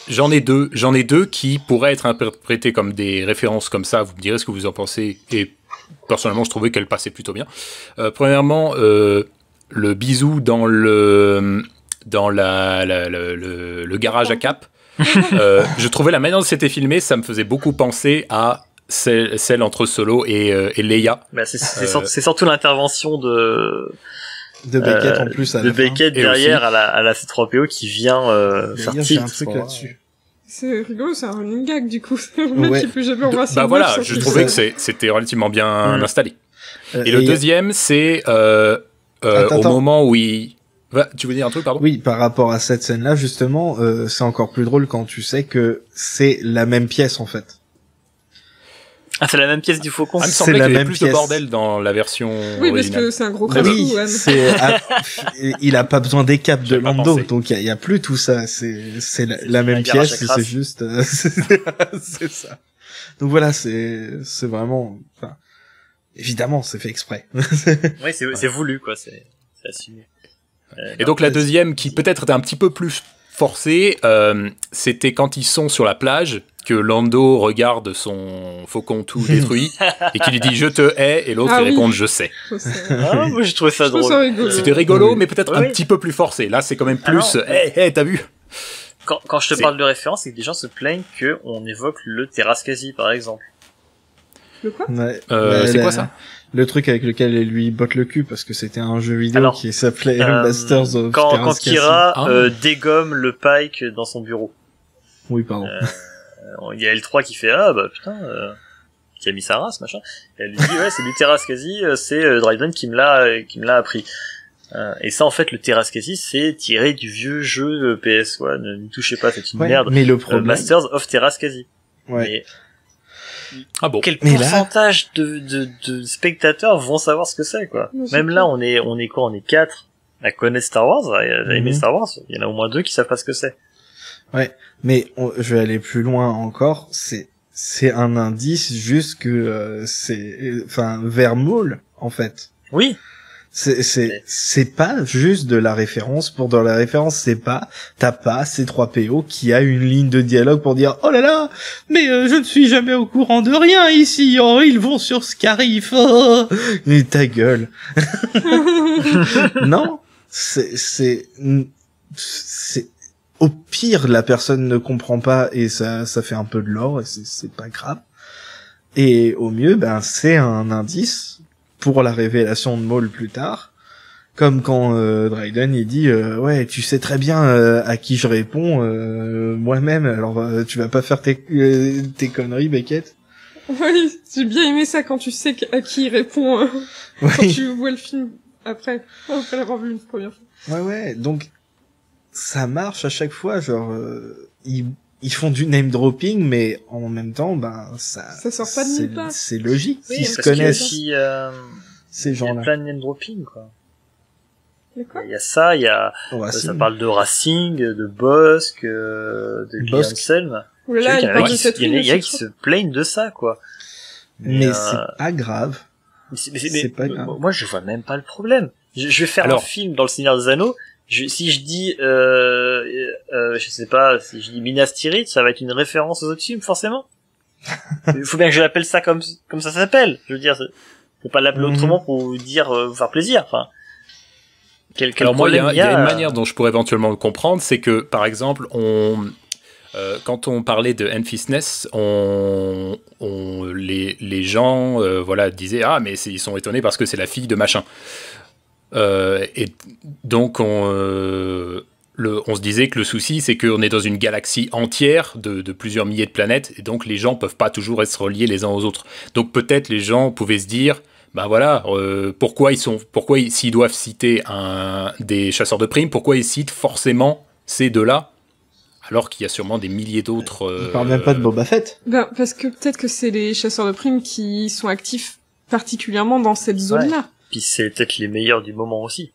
j'en ai deux qui pourraient être interprétés comme des références comme ça. Vous me direz ce que vous en pensez. Et personnellement, je trouvais qu'elle passait plutôt bien. Premièrement, le bisou dans le garage à Cap. Je trouvais la manière dont c'était filmé, ça me faisait beaucoup penser à celle entre Solo et Leia. Bah c'est surtout l'intervention de Beckett en plus à de Beckett derrière à la C3PO qui vient faire tilt. Un truc là-dessus. C'est rigolo, c'est un running gag du coup. Le mec qui peut jamais embrasser bah une voilà, meuf, je trouvais que c'était relativement bien installé. Et le deuxième, c'est au moment où il... Tu veux dire un truc, pardon? Oui, par rapport à cette scène-là, justement, c'est encore plus drôle quand tu sais que c'est la même pièce, en fait. Ah, c'est la même pièce du Faucon. Il me semblait qu'il y avait plus de bordel dans la version oui, originale. parce que c'est un gros crash. Oui, il a pas besoin des capes de Lando, donc il y a plus tout ça. C'est la même pièce, c'est juste, c'est ça. Donc voilà, c'est vraiment, enfin, évidemment, c'est fait exprès. Oui, c'est voulu, quoi, c'est assumé. Et donc la deuxième, qui peut-être était un petit peu plus forcée, c'était quand ils sont sur la plage, que Lando regarde son faucon tout détruit, et qu'il lui dit « je te hais », et l'autre il répond « je sais ». Ah, moi j'ai trouvé ça drôle. C'était rigolo, mais peut-être un petit peu plus forcé. Là, c'est quand même plus « hé, t'as vu ?» Quand je te parle de référence, c'est que des gens se plaignent qu'on évoque le Terraskasi, par exemple. Le quoi? C'est quoi ça? Le truc avec lequel elle lui botte le cul parce que c'était un jeu vidéo qui s'appelait Masters of quand Terraskasi. Kira dégomme le Pike dans son bureau. Oui, pardon. Il y a L3 qui fait ah bah putain qui a mis sa race machin. Et elle lui dit ouais c'est du Terraskasi, c'est Dryden qui me l'a appris. Et ça en fait le Terraskasi c'est tiré du vieux jeu PS1, ne touchez pas, c'est une merde. Mais le problème... Masters of Terraskasi. Ouais. Ah bon. Quel pourcentage de spectateurs vont savoir ce que c'est, quoi. Même là, on est quoi? On est 4 à connaître Star Wars, à aimer Star Wars. Il y en a au moins 2 qui savent pas ce que c'est. Ouais. Mais je vais aller plus loin encore. C'est un indice juste que, enfin, vers Maul, en fait. Oui. C'est pas juste de la référence pour dans la référence, t'as pas C3PO qui a une ligne de dialogue pour dire oh là là mais je ne suis jamais au courant de rien ici, oh ils vont sur Scarif, oh mais ta gueule. Non, c'est au pire la personne ne comprend pas et ça fait un peu de lore et c'est pas grave, et au mieux ben c'est un indice pour la révélation de Maul plus tard, comme quand Dryden il dit ouais tu sais très bien à qui je réponds moi-même, alors tu vas pas faire tes conneries Beckett. Oui, j'ai bien aimé ça quand tu sais à qui il répond quand tu vois le film après l'avoir vu une première fois. Ouais, donc ça marche à chaque fois, genre ils font du name dropping, mais en même temps, ben ça sort pas de nulle part. C'est logique, oui, ils se connaissent. Ces gens-là. Il y a plein de name dropping, quoi. Il y a ça, ça parle de Racing, de Bossk, de Anselm. Il y a qui se plaignent de ça, quoi. Mais c'est pas grave. C'est pas grave. Moi, je vois même pas le problème. Je vais faire un film dans le Seigneur des Anneaux. Si je dis, je sais pas, si je dis Minas Tirith, ça va être une référence aux autres films, forcément. Il faut bien que je l'appelle ça comme ça s'appelle. Je veux dire, faut pas l'appeler autrement pour dire, faire plaisir. Enfin, alors moi, il y a une manière dont je pourrais éventuellement le comprendre, c'est que, par exemple, quand on parlait de Enfysness, les gens, disaient ah mais ils sont étonnés parce que c'est la fille de machin. Et donc on se disait que le souci c'est qu'on est dans une galaxie entière de plusieurs milliers de planètes et donc les gens peuvent pas toujours être reliés les uns aux autres. Donc peut-être les gens pouvaient se dire pourquoi s'ils doivent citer des chasseurs de primes, pourquoi ils citent forcément ces deux-là alors qu'il y a sûrement des milliers d'autres. Ils parlent même pas de Boba Fett. Ben parce que peut-être que c'est les chasseurs de primes qui sont actifs particulièrement dans cette zone-là. Puis c'est peut-être les meilleurs du moment aussi.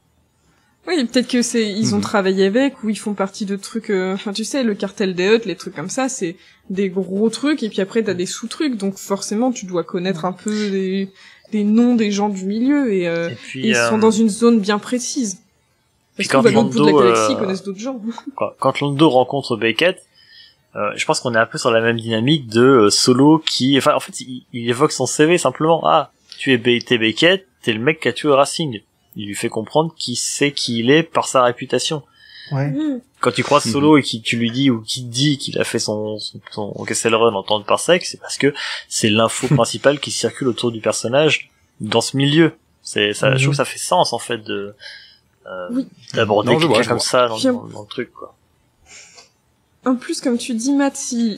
Oui, peut-être que ils ont travaillé avec, ou ils font partie de trucs, enfin, tu sais, le cartel des Hutt, les trucs comme ça, c'est des gros trucs, et puis après, t'as des sous-trucs, donc forcément, tu dois connaître un peu des noms des gens du milieu, et puis, ils sont dans une zone bien précise. Parce quand qu'à l'autre bout de la Lando, galaxie, ils connaissent d'autres gens. Quand Lando rencontre Beckett, je pense qu'on est un peu sur la même dynamique de Solo qui, enfin, en fait, il évoque son CV simplement. Ah, t'es Beckett, t'es le mec qui a tué Racing. Il lui fait comprendre qui sait qui il est par sa réputation. Ouais. Quand tu croises Solo et tu lui dis ou qu'il te dit qu'il a fait son Kessel Run en temps de parsec, c'est parce que c'est l'info principale qui circule autour du personnage dans ce milieu. Je trouve que ça fait sens en fait d'aborder quelqu'un comme ça dans le truc, quoi. En plus, comme tu dis, Matt, si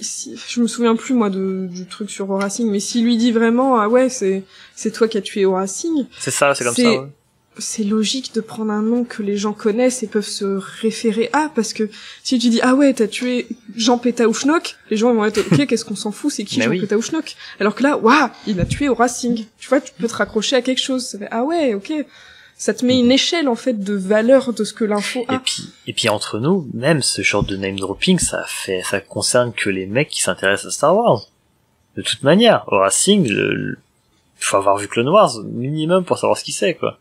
je me souviens plus, moi, du truc sur Racing, mais s'il lui dit vraiment, ah ouais, c'est toi qui as tué Racing. C'est ça, c'est comme ça, ouais. C'est logique de prendre un nom que les gens connaissent et peuvent se référer à, parce que si tu dis, ah ouais, t'as tué Jean Pétaouchnok, les gens vont être, ok, qu'est-ce qu'on s'en fout, c'est qui Jean Pétaouchnok? Alors que là, waouh, il a tué au Racing. Tu vois, tu peux te raccrocher à quelque chose. Ça fait, ah ouais, ok. Ça te met une échelle, en fait, de valeur de ce que l'info a. Et puis entre nous, même ce genre de name dropping, ça concerne que les mecs qui s'intéressent à Star Wars. De toute manière, au Racing, faut avoir vu Clone Wars, minimum, pour savoir ce qu'il c'est, quoi.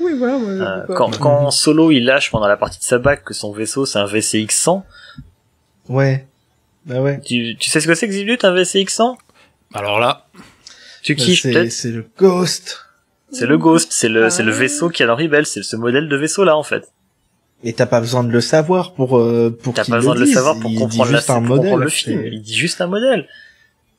Oui, voilà, quand Solo il lâche pendant la partie de sa bague que son vaisseau c'est un VCX 100. Ouais. Bah ouais. Tu sais ce que c'est que Xiblut, un VCX 100? Alors là. Tu kiffes peut-être? C'est le Ghost. C'est le Ghost, c'est le vaisseau qui a dans Rebels, c'est ce modèle de vaisseau là en fait. Et t'as pas besoin de le savoir pour t'as pas besoin de le savoir pour comprendre le film. Il dit juste un modèle.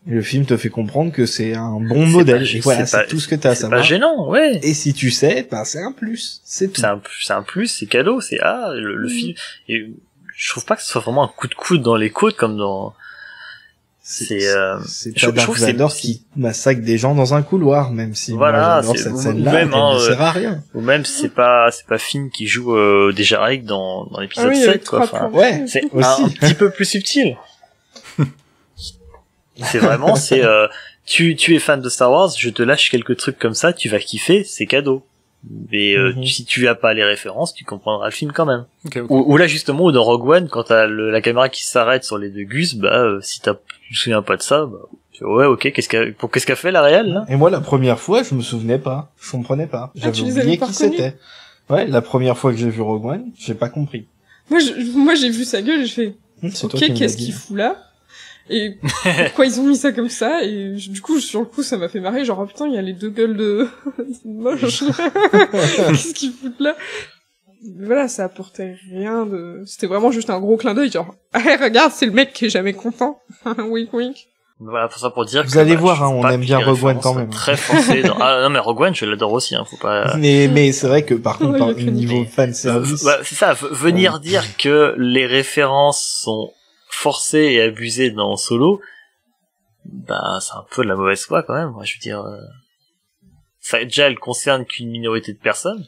Et le film te fait comprendre que c'est un bon modèle. Et voilà, c'est tout ce que t'as à savoir. C'est pas gênant, ouais. Et si tu sais, bah c'est un plus. C'est tout. C'est un plus, c'est cadeau, c'est le film. Et je trouve pas que ce soit vraiment un coup de coude dans les côtes comme dans. C'est pas Dark Vador qui massacre des gens dans un couloir, même si voilà, moi, cette scène-là, elle ne sert à rien. Ou même c'est pas Finn qui joue déjà Rick dans l'épisode 7, quoi. Enfin, ouais, c'est un petit peu plus subtil. C'est vraiment, tu es fan de Star Wars, je te lâche quelques trucs comme ça, tu vas kiffer, c'est cadeau. Mais si tu as pas les références, tu comprendras le film quand même. Okay. Ou là justement, ou dans Rogue One, quand t'as la caméra qui s'arrête sur les deux gus, si tu te souviens pas de ça, ouais, ok, qu'est-ce qu'a fait la réelle là? Et moi, la première fois, je me souvenais pas, je comprenais pas, j'avais oublié qui c'était. Ouais, la première fois que j'ai vu Rogue One, j'ai pas compris. Moi, j'ai vu sa gueule et j'ai fait, ok, qu'est-ce qu'il fout là? Et pourquoi ils ont mis ça comme ça? Et du coup, sur le coup, ça m'a fait marrer, genre, oh putain, il y a les deux gueules de moche. Qu'est-ce qu'ils foutent là? Voilà, ça apportait rien de... C'était vraiment juste un gros clin d'œil, genre, hey, regarde, c'est le mec qui est jamais content. Wink, wink. Voilà, pour ça, pour dire vous allez voir, on aime bien Rogue One quand même. Très forcé Ah, non, mais Rogue One, je l'adore aussi, faut pas... Mais c'est vrai que, par contre, au niveau fanservice... c'est ça, venir dire que les références sont forcé et abusé dans Solo, c'est un peu de la mauvaise foi quand même. Moi, je veux dire, ça déjà, elle concerne qu'une minorité de personnes,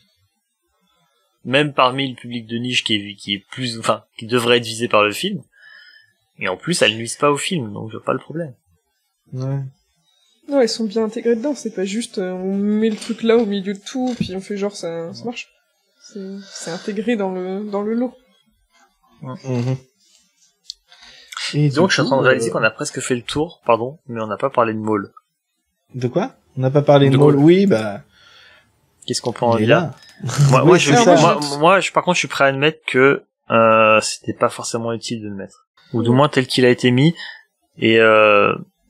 même parmi le public de niche qui est plus, enfin, qui devrait être visé par le film. Et en plus, elles nuisent pas au film, donc je vois pas le problème. Ouais. Non, elles sont bien intégrées dedans. C'est pas juste, on met le truc là au milieu de tout, puis on fait genre ça marche. C'est intégré dans le lot. Et donc, je suis en train de réaliser qu'on a presque fait le tour, pardon, mais on n'a pas parlé de Maul. De quoi? On n'a pas parlé de Maul, oui, Qu'est-ce qu'on peut en dire? Moi, par contre, je suis prêt à admettre que, c'était pas forcément utile de le mettre. Ou du moins tel qu'il a été mis, et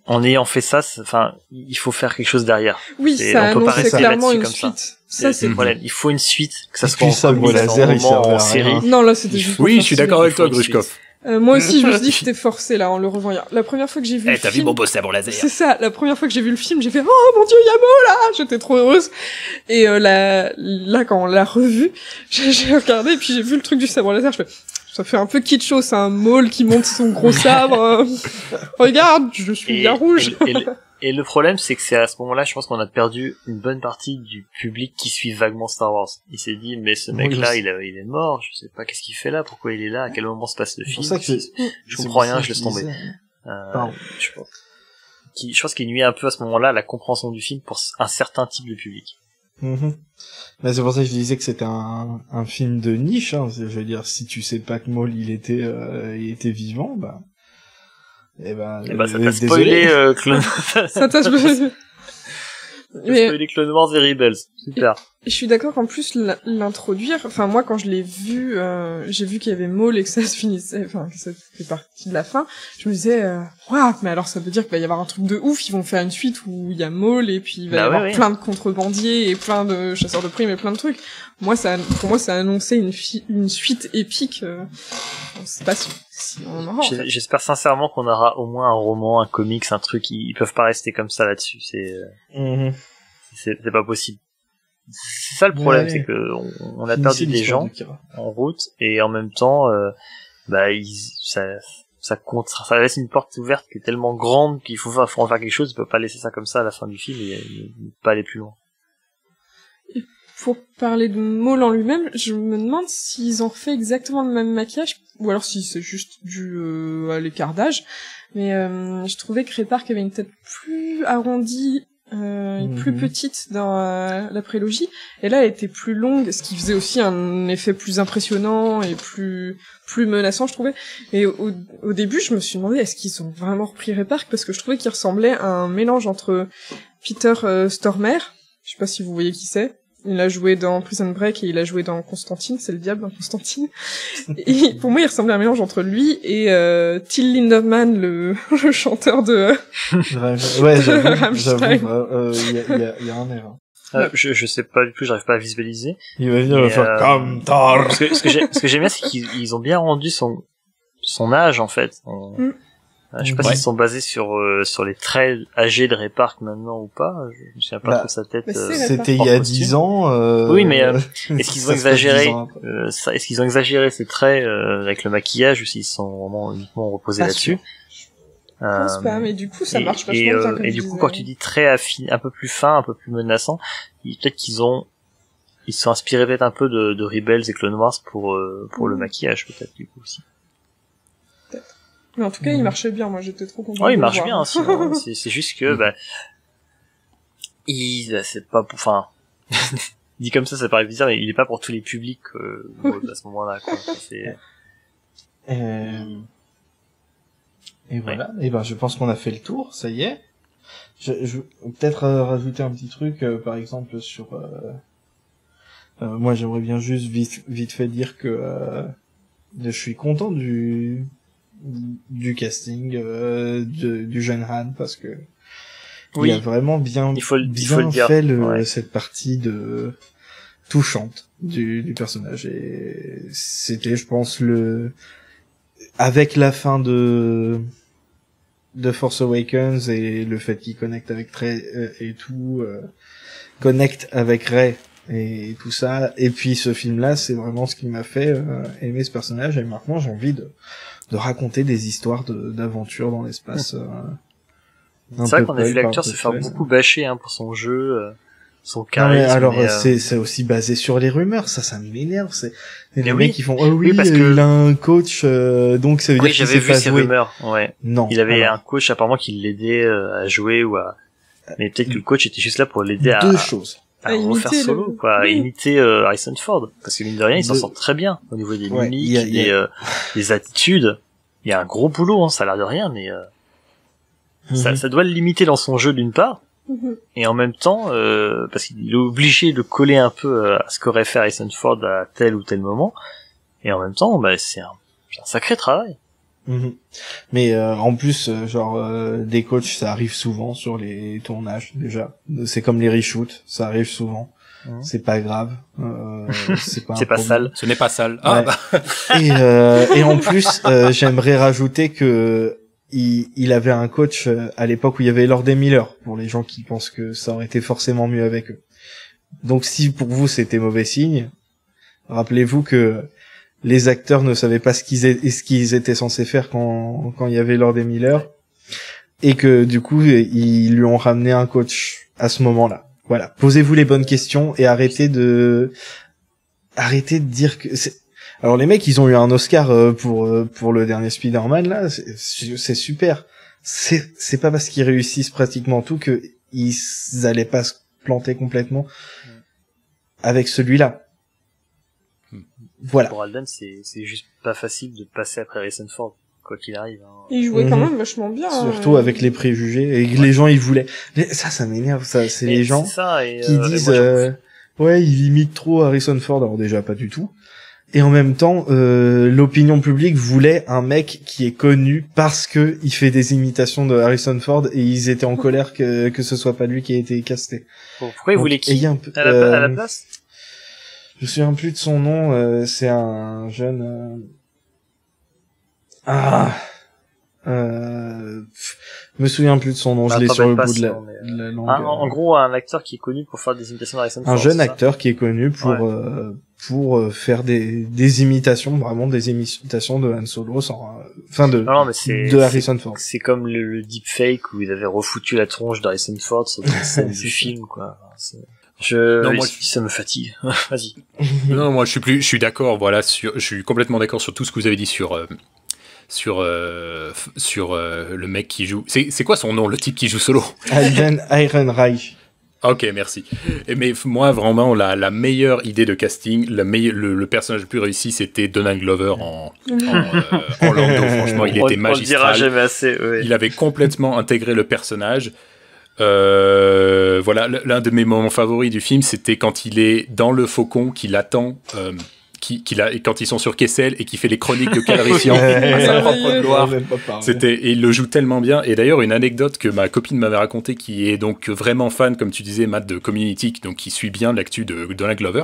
en ayant fait ça, enfin, il faut faire quelque chose derrière. Oui, ça annonce clairement une suite. Ça, c'est le problème. Il faut une suite, que ça soit en comics, en série. Non, là, c'était juste... Oui, je suis d'accord avec toi, Grushkov. Moi aussi, je me suis dit que c'était forcé, là, en le revoyant. La première fois que j'ai vu le film... t'as vu mon beau sabre laser? C'est ça, la première fois que j'ai vu le film, j'ai fait, oh mon dieu, Yamo, là! J'étais trop heureuse. Et, là, quand on l'a revu, j'ai regardé, puis j'ai vu le truc du sabre laser, je fais, ça fait un peu kitschos, c'est un Maul qui monte son gros sabre. Regarde, je suis bien rouge. Et le problème, c'est que c'est à ce moment-là, je pense qu'on a perdu une bonne partie du public qui suit vaguement Star Wars. Il s'est dit, mais ce mec-là, il est mort, je sais pas qu'est-ce qu'il fait là, pourquoi il est là, à quel moment se passe le film. Je comprends rien, je laisse tomber. Je pense qu'il nuit un peu à ce moment-là à la compréhension du film pour un certain type de public. Mais c'est pour ça que je disais que c'était un film de niche, hein. Je veux dire, si tu sais pas que Maul, il était vivant, ça t'a spoilé, Clone... Ça t'a spoilé Clone Wars et Rebels. Super. Je suis d'accord qu'en plus l'introduire, enfin moi quand je l'ai vu, j'ai vu qu'il y avait Maul et que ça se finissait, enfin que ça fait partie de la fin, je me disais waouh, mais alors ça veut dire qu'il va y avoir un truc de ouf, ils vont faire une suite où il y a Maul et puis il va y avoir plein de contrebandiers et plein de chasseurs de primes et plein de trucs. Pour moi ça annonçait une suite épique. On sait pas si on en aura. J'espère sincèrement qu'on aura au moins un roman, un comics, un truc. Ils peuvent pas rester comme ça là-dessus. C'est pas possible. C'est ça le problème, c'est que on a perdu des gens en route et en même temps, ça laisse une porte ouverte qui est tellement grande qu'il faut en faire quelque chose. On peut pas laisser ça comme ça à la fin du film et pas aller plus loin. Et pour parler de Maul en lui-même, je me demande s'ils ont fait exactement le même maquillage ou alors si c'est juste dû à l'écart d'âge. Mais je trouvais que Ray Park avait une tête plus arrondie. Plus petite dans la prélogie, et là elle était plus longue, ce qui faisait aussi un effet plus impressionnant et plus menaçant, je trouvais. Et au début je me suis demandé est-ce qu'ils ont vraiment repris Ray Park, parce que je trouvais qu'il ressemblait à un mélange entre Peter Stormare, je sais pas si vous voyez qui c'est. Il a joué dans Prison Break et il a joué dans Constantine, c'est le diable dans Constantine. Et pour moi, il ressemblait à un mélange entre lui et Till Lindemann, le chanteur de ouais, j'avoue, il y a un air. Hein. Je sais pas du tout, j'arrive pas à visualiser. Il va venir faire comme Thor. Ce que j'aime bien, c'est qu'ils ont bien rendu son âge, en fait. Je sais pas s'ils sont basés sur les traits âgés de Ray Park maintenant ou pas. Je me souviens pas trop de sa tête. C'était il y a 10 ans. Oui, mais est-ce qu'ils ont exagéré est-ce qu'ils ont exagéré ces traits avec le maquillage ou s'ils sont vraiment uniquement reposés là-dessus? Je pense pas, mais du coup ça marche vachement bien. Et du coup, quand tu dis très un peu plus fin, un peu plus menaçant, peut-être ils se sont inspirés peut-être un peu de Rebels et Clone Wars pour le maquillage peut-être du coup aussi. Mais en tout cas, il marchait bien. Moi, j'étais trop content. Ouais, il marche bien. Sinon, c'est juste que, c'est pas pour, enfin, dit comme ça paraît bizarre, mais il est pas pour tous les publics, à ce moment-là, quoi. Et voilà. Et je pense qu'on a fait le tour. Ça y est. Je peut-être rajouter un petit truc, par exemple, sur, moi, j'aimerais bien juste vite fait dire que, je suis content du casting du jeune Han, parce que il a vraiment bien fait cette partie de touchante du personnage, et c'était, je pense, avec la fin de Force Awakens et le fait qu'il connecte avec Rey et tout, connecte avec Rey et tout ça, et puis ce film-là, c'est vraiment ce qui m'a fait aimer ce personnage, et maintenant j'ai envie de raconter des histoires d'aventure dans l'espace. C'est vrai qu'on a vu l'acteur se faire beaucoup bâcher pour son jeu, son charisme. Alors c'est aussi basé sur les rumeurs, ça m'énerve. C'est les mecs qui font parce que il a un coach, donc ça veut dire qu'il j'avais sait pas vu ces jouer. rumeurs. Ouais. Non. Il avait un coach apparemment qui l'aidait à jouer ou à. Mais peut-être que le coach était juste là pour l'aider Deux choses. À refaire solo, quoi, à imiter Harrison Ford, parce que mine de rien, il s'en sort très bien au niveau des mimiques, des attitudes. Il y a un gros boulot, ça a l'air de rien, mais ça doit le limiter dans son jeu d'une part, et en même temps, parce qu'il est obligé de coller un peu à ce qu'aurait fait Harrison Ford à tel ou tel moment, et en même temps, c'est un sacré travail. Mais en plus, des coachs, ça arrive souvent sur les tournages déjà. C'est comme les reshoots, ça arrive souvent. C'est pas grave, c'est pas. C'est pas sale. Ce n'est pas sale. Et en plus, j'aimerais rajouter que il avait un coach à l'époque où il y avait Lord et Miller, pour les gens qui pensent que ça aurait été forcément mieux avec eux. Donc si pour vous c'était mauvais signe, rappelez-vous que les acteurs ne savaient pas ce qu'ils étaient censés faire quand il y avait Lord et Miller, et que du coup ils lui ont ramené un coach à ce moment-là. Voilà, posez-vous les bonnes questions et arrêtez de dire que c'est. Alors les mecs, ils ont eu un Oscar pour le dernier Spider-Man là, c'est super. C'est pas parce qu'ils réussissent pratiquement tout que ils allaient pas se planter complètement. avec celui-là. Voilà. Pour Alden, c'est juste pas facile de passer après Harrison Ford, quoi qu'il arrive. Hein. Il jouait quand même vachement bien. Surtout avec les préjugés, et que les gens, ils voulaient... Ça m'énerve, ça. C'est les gens qui disent... ouais, il imite trop Harrison Ford. Alors déjà, pas du tout. Et en même temps, l'opinion publique voulait un mec qui est connu parce que il fait des imitations de Harrison Ford, et ils étaient en colère que ce soit pas lui qui a été casté. Pourquoi ils voulaient qui à la place? Je me souviens plus de son nom. C'est un jeune. Je me souviens plus de son nom. Je l'ai sur le bout de la langue. En gros, un acteur qui est connu pour faire des imitations de Harrison Ford. Un jeune acteur qui est connu pour faire des imitations, vraiment des imitations de Han Solo, de Harrison Ford. C'est comme le deepfake où ils avaient refoutu la tronche d'Harrison Ford sur une scène du film, quoi. Ça me fatigue. Vas-y. Non, moi je suis d'accord. Voilà, je suis complètement d'accord sur tout ce que vous avez dit sur le mec qui joue. C'est quoi son nom, le type qui joue Solo? Alden Ehrenreich. Ok, merci. Mais moi, vraiment, la meilleure idée de casting, le personnage le plus réussi, c'était Donald Glover en Lando. Franchement, il était magistral. On le dira jamais assez. Ouais. Il avait complètement intégré le personnage. Voilà, l'un de mes moments favoris du film, c'était quand il est dans le faucon, qu'il attend... quand ils sont sur Kessel et qui fait les chroniques de Calrissian à sa propre gloire. Et il le joue tellement bien. Et d'ailleurs, une anecdote que ma copine m'avait racontée, qui est donc vraiment fan, comme tu disais, Matt, de Community, donc qui suit bien l'actu de Donald Glover.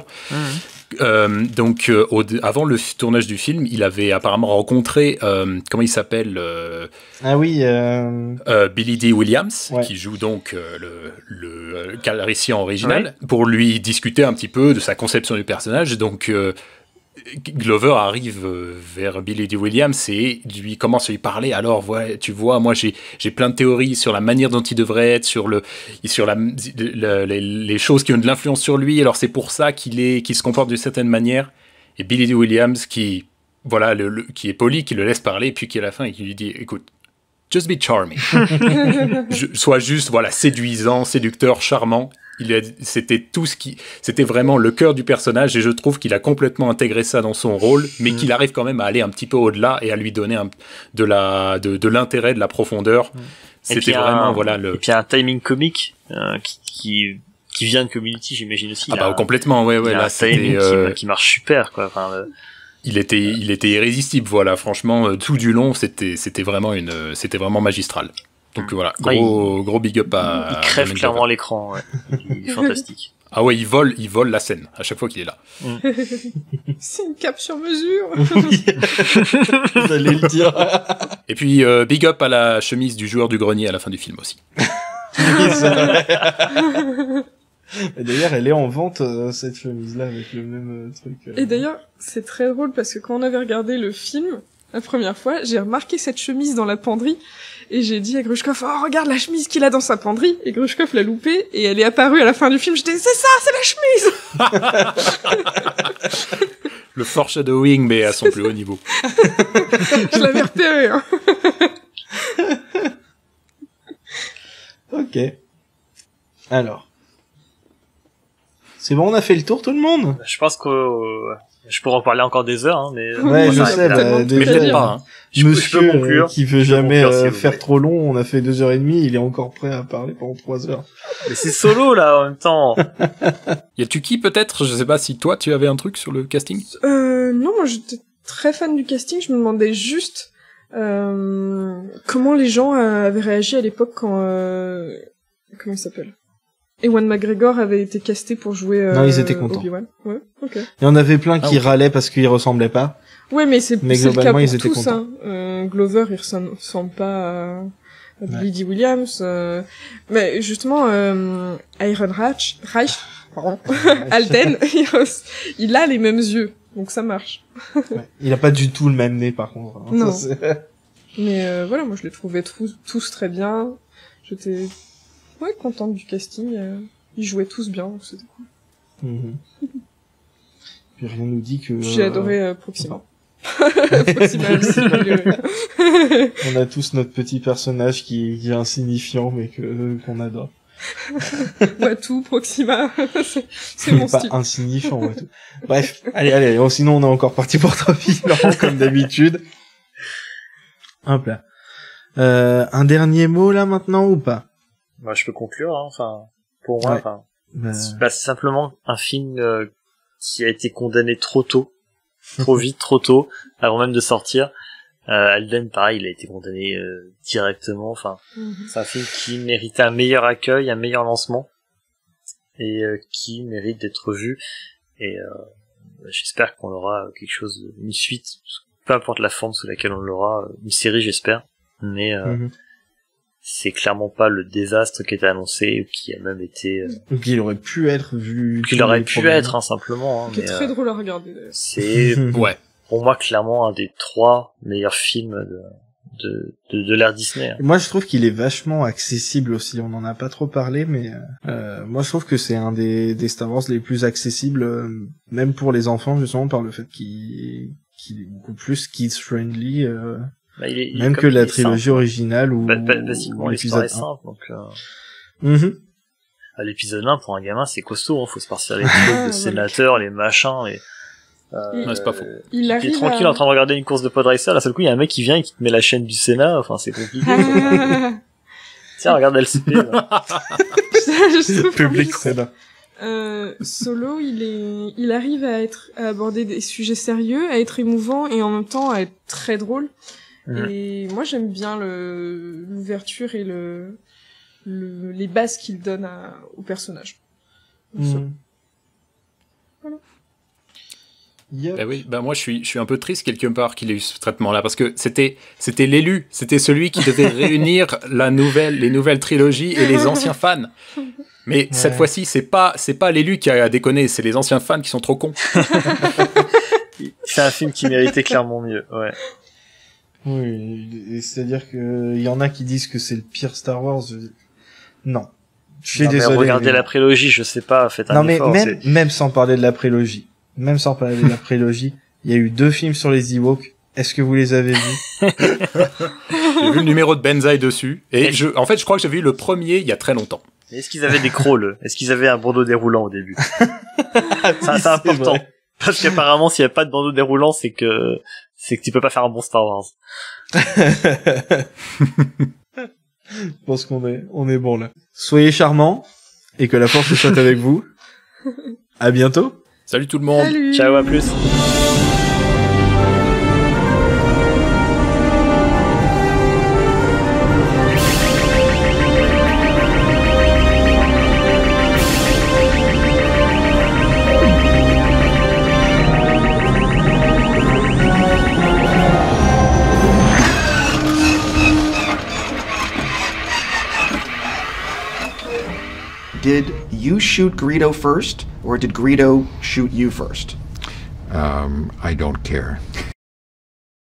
Avant le tournage du film, il avait apparemment rencontré, comment il s'appelle Billy Dee Williams, qui joue donc le Calrissian original, pour lui discuter un petit peu de sa conception du personnage. Donc Glover arrive vers Billy Dee Williams et lui commence à lui parler. Alors, tu vois, moi j'ai plein de théories sur la manière dont il devrait être, sur les choses qui ont de l'influence sur lui. Alors c'est pour ça qu'il se comporte d'une certaine manière. Et Billy Dee Williams qui est poli, qui le laisse parler, puis qui à la fin et qui lui dit, écoute, just be charming. Sois juste, séduisant, séducteur, charmant. C'était vraiment le cœur du personnage, et je trouve qu'il a complètement intégré ça dans son rôle, mais qu'il arrive quand même à aller un petit peu au-delà et à lui donner de l'intérêt, de la profondeur. C'était vraiment, et puis un timing comique, qui vient de Community, j'imagine aussi. Complètement, ouais. Là, un timing qui marche super, quoi. Enfin, il était irrésistible, franchement, tout du long, c'était vraiment magistral. Donc voilà, gros big up à... Il crève clairement l'écran, il est fantastique. Ah ouais, il vole la scène, à chaque fois qu'il est là. C'est une cape sur mesure. Vous allez le dire. Et puis, big up à la chemise du joueur du grenier à la fin du film aussi. D'ailleurs, elle est en vente, cette chemise-là, avec le même truc. Et d'ailleurs, c'est très drôle, parce que quand on avait regardé le film, la première fois, j'ai remarqué cette chemise dans la penderie, et j'ai dit à Grushkov, oh, regarde la chemise qu'il a dans sa penderie, et Grushkov l'a loupée, et elle est apparue à la fin du film, j'étais, c'est ça, c'est la chemise! Le foreshadowing, mais à son plus haut niveau. Je l'avais repéré, hein. Ok. Alors. C'est bon, on a fait le tour, tout le monde? Je pense que je pourrais en parler encore des heures, mais... Ouais, je sais, déjà, monsieur je peux conclure. Qui veut jamais faire trop long, on a fait 2h30, il est encore prêt à parler pendant 3 heures. Mais c'est Solo, là, en même temps. Y a-tu qui, peut-être? Je sais pas si toi, tu avais un truc sur le casting? Non, moi, j'étais très fan du casting, je me demandais juste, comment les gens avaient réagi à l'époque quand, comment il s'appelle? Ewan McGregor avait été casté pour jouer non, ils étaient contents. Obi-Wan. Ouais, ok. Il y en avait plein qui râlaient parce qu'ils ressemblaient pas. Ouais, mais c'est le cas pour ils étaient tous, contents. hein. Glover, il ressemble pas à Billy Dee Williams. Mais justement, Ehrenreich, pardon, Alden, il a les mêmes yeux, donc ça marche. Ouais. Il a pas du tout le même nez, par contre. Hein. Non. Ça, mais voilà, moi je les trouvais tous très bien. J'étais contente du casting. Ils jouaient tous bien, donc c'était cool. Puis rien nous dit que... J'ai adoré Proxima. Proxima aussi. On a tous notre petit personnage qui est insignifiant, mais qu'on adore. Watu, Proxima, c'est mon pas style. insignifiant, Watu. Bref, allez, sinon on est encore parti pour 3 films, comme d'habitude. Hop là. Un dernier mot là maintenant ou pas? Bah, je peux conclure, hein. Enfin, pour moi, Ouais. enfin, c'est simplement un film qui a été condamné trop tôt, trop vite, trop tôt, avant même de sortir. Alden, pareil, il a été condamné directement. Enfin, c'est un film qui méritait un meilleur accueil, un meilleur lancement, et qui mérite d'être vu. Et j'espère qu'on aura quelque chose, une suite, peu importe la forme sous laquelle on l'aura, une série, j'espère. Mais c'est clairement pas le désastre qui était annoncé, ou qui a même été Donc il aurait pu être vu. qu'il aurait pu être, hein, simplement. Hein, Qui est mais, très drôle à regarder. D'ailleurs. c'est Ouais. pour moi clairement un des 3 meilleurs films de l'ère Disney. Hein. Moi, je trouve qu'il est vachement accessible aussi. On en a pas trop parlé, mais moi, je trouve que c'est un des Star Wars les plus accessibles, même pour les enfants, justement, par le fait qu'il est beaucoup plus kids-friendly, Bah, il est même comme que la il est trilogie simple. originale ou Basiquement, l'histoire l'épisode est simple. Donc, 1. Mhm. à l'épisode 1, pour un gamin, c'est costaud. Hein, faut se partir les trucs de sénateurs, les machins, les... Ouais, c'est pas faux. Il T'es arrive tranquille en train de regarder une course de podracer, d'un seul coup, il y a un mec qui vient et qui te met la chaîne du Sénat. Enfin, c'est compliqué. Tiens, regarde LCP. Là. Je trouve Public qu'en c'est là. plus, Solo, il arrive à aborder des sujets sérieux, à être émouvant et en même temps à être très drôle. Et moi, j'aime bien l'ouverture et les bases qu'il donne au personnage. Mhm. Yep. Bah oui, bah moi je suis un peu triste quelque part qu'il ait eu ce traitement-là, parce que c'était l'élu, c'était celui qui devait réunir les nouvelles trilogies et les anciens fans. Mais cette fois-ci, c'est pas l'élu qui a déconné, c'est les anciens fans qui sont trop cons. C'est un film qui méritait clairement mieux. Ouais. Oui, c'est-à-dire que il y en a qui disent que c'est le pire Star Wars. Non. Je suis Non, mais désolé. regardez mais- la prélogie, je sais pas, faites un Non mais effort. même sans parler de la prélogie, il y a eu 2 films sur les Ewoks. Est-ce que vous les avez vus? J'ai vu le numéro de Benzaï dessus, et en fait je crois que j'avais vu le premier il y a très longtemps. Est-ce qu'ils avaient des crawls? Est-ce qu'ils avaient un bandeau déroulant au début? C'est important. vrai. Parce qu'apparemment, s'il n'y a pas de bandeau déroulant, c'est que tu peux pas faire un bon Star Wars. Je pense qu'on est bon là. Soyez charmants et que la force soit avec vous. À bientôt. Salut tout le monde. Salut. Ciao, à plus. Did you shoot Greedo first, or did Greedo shoot you first? I don't care.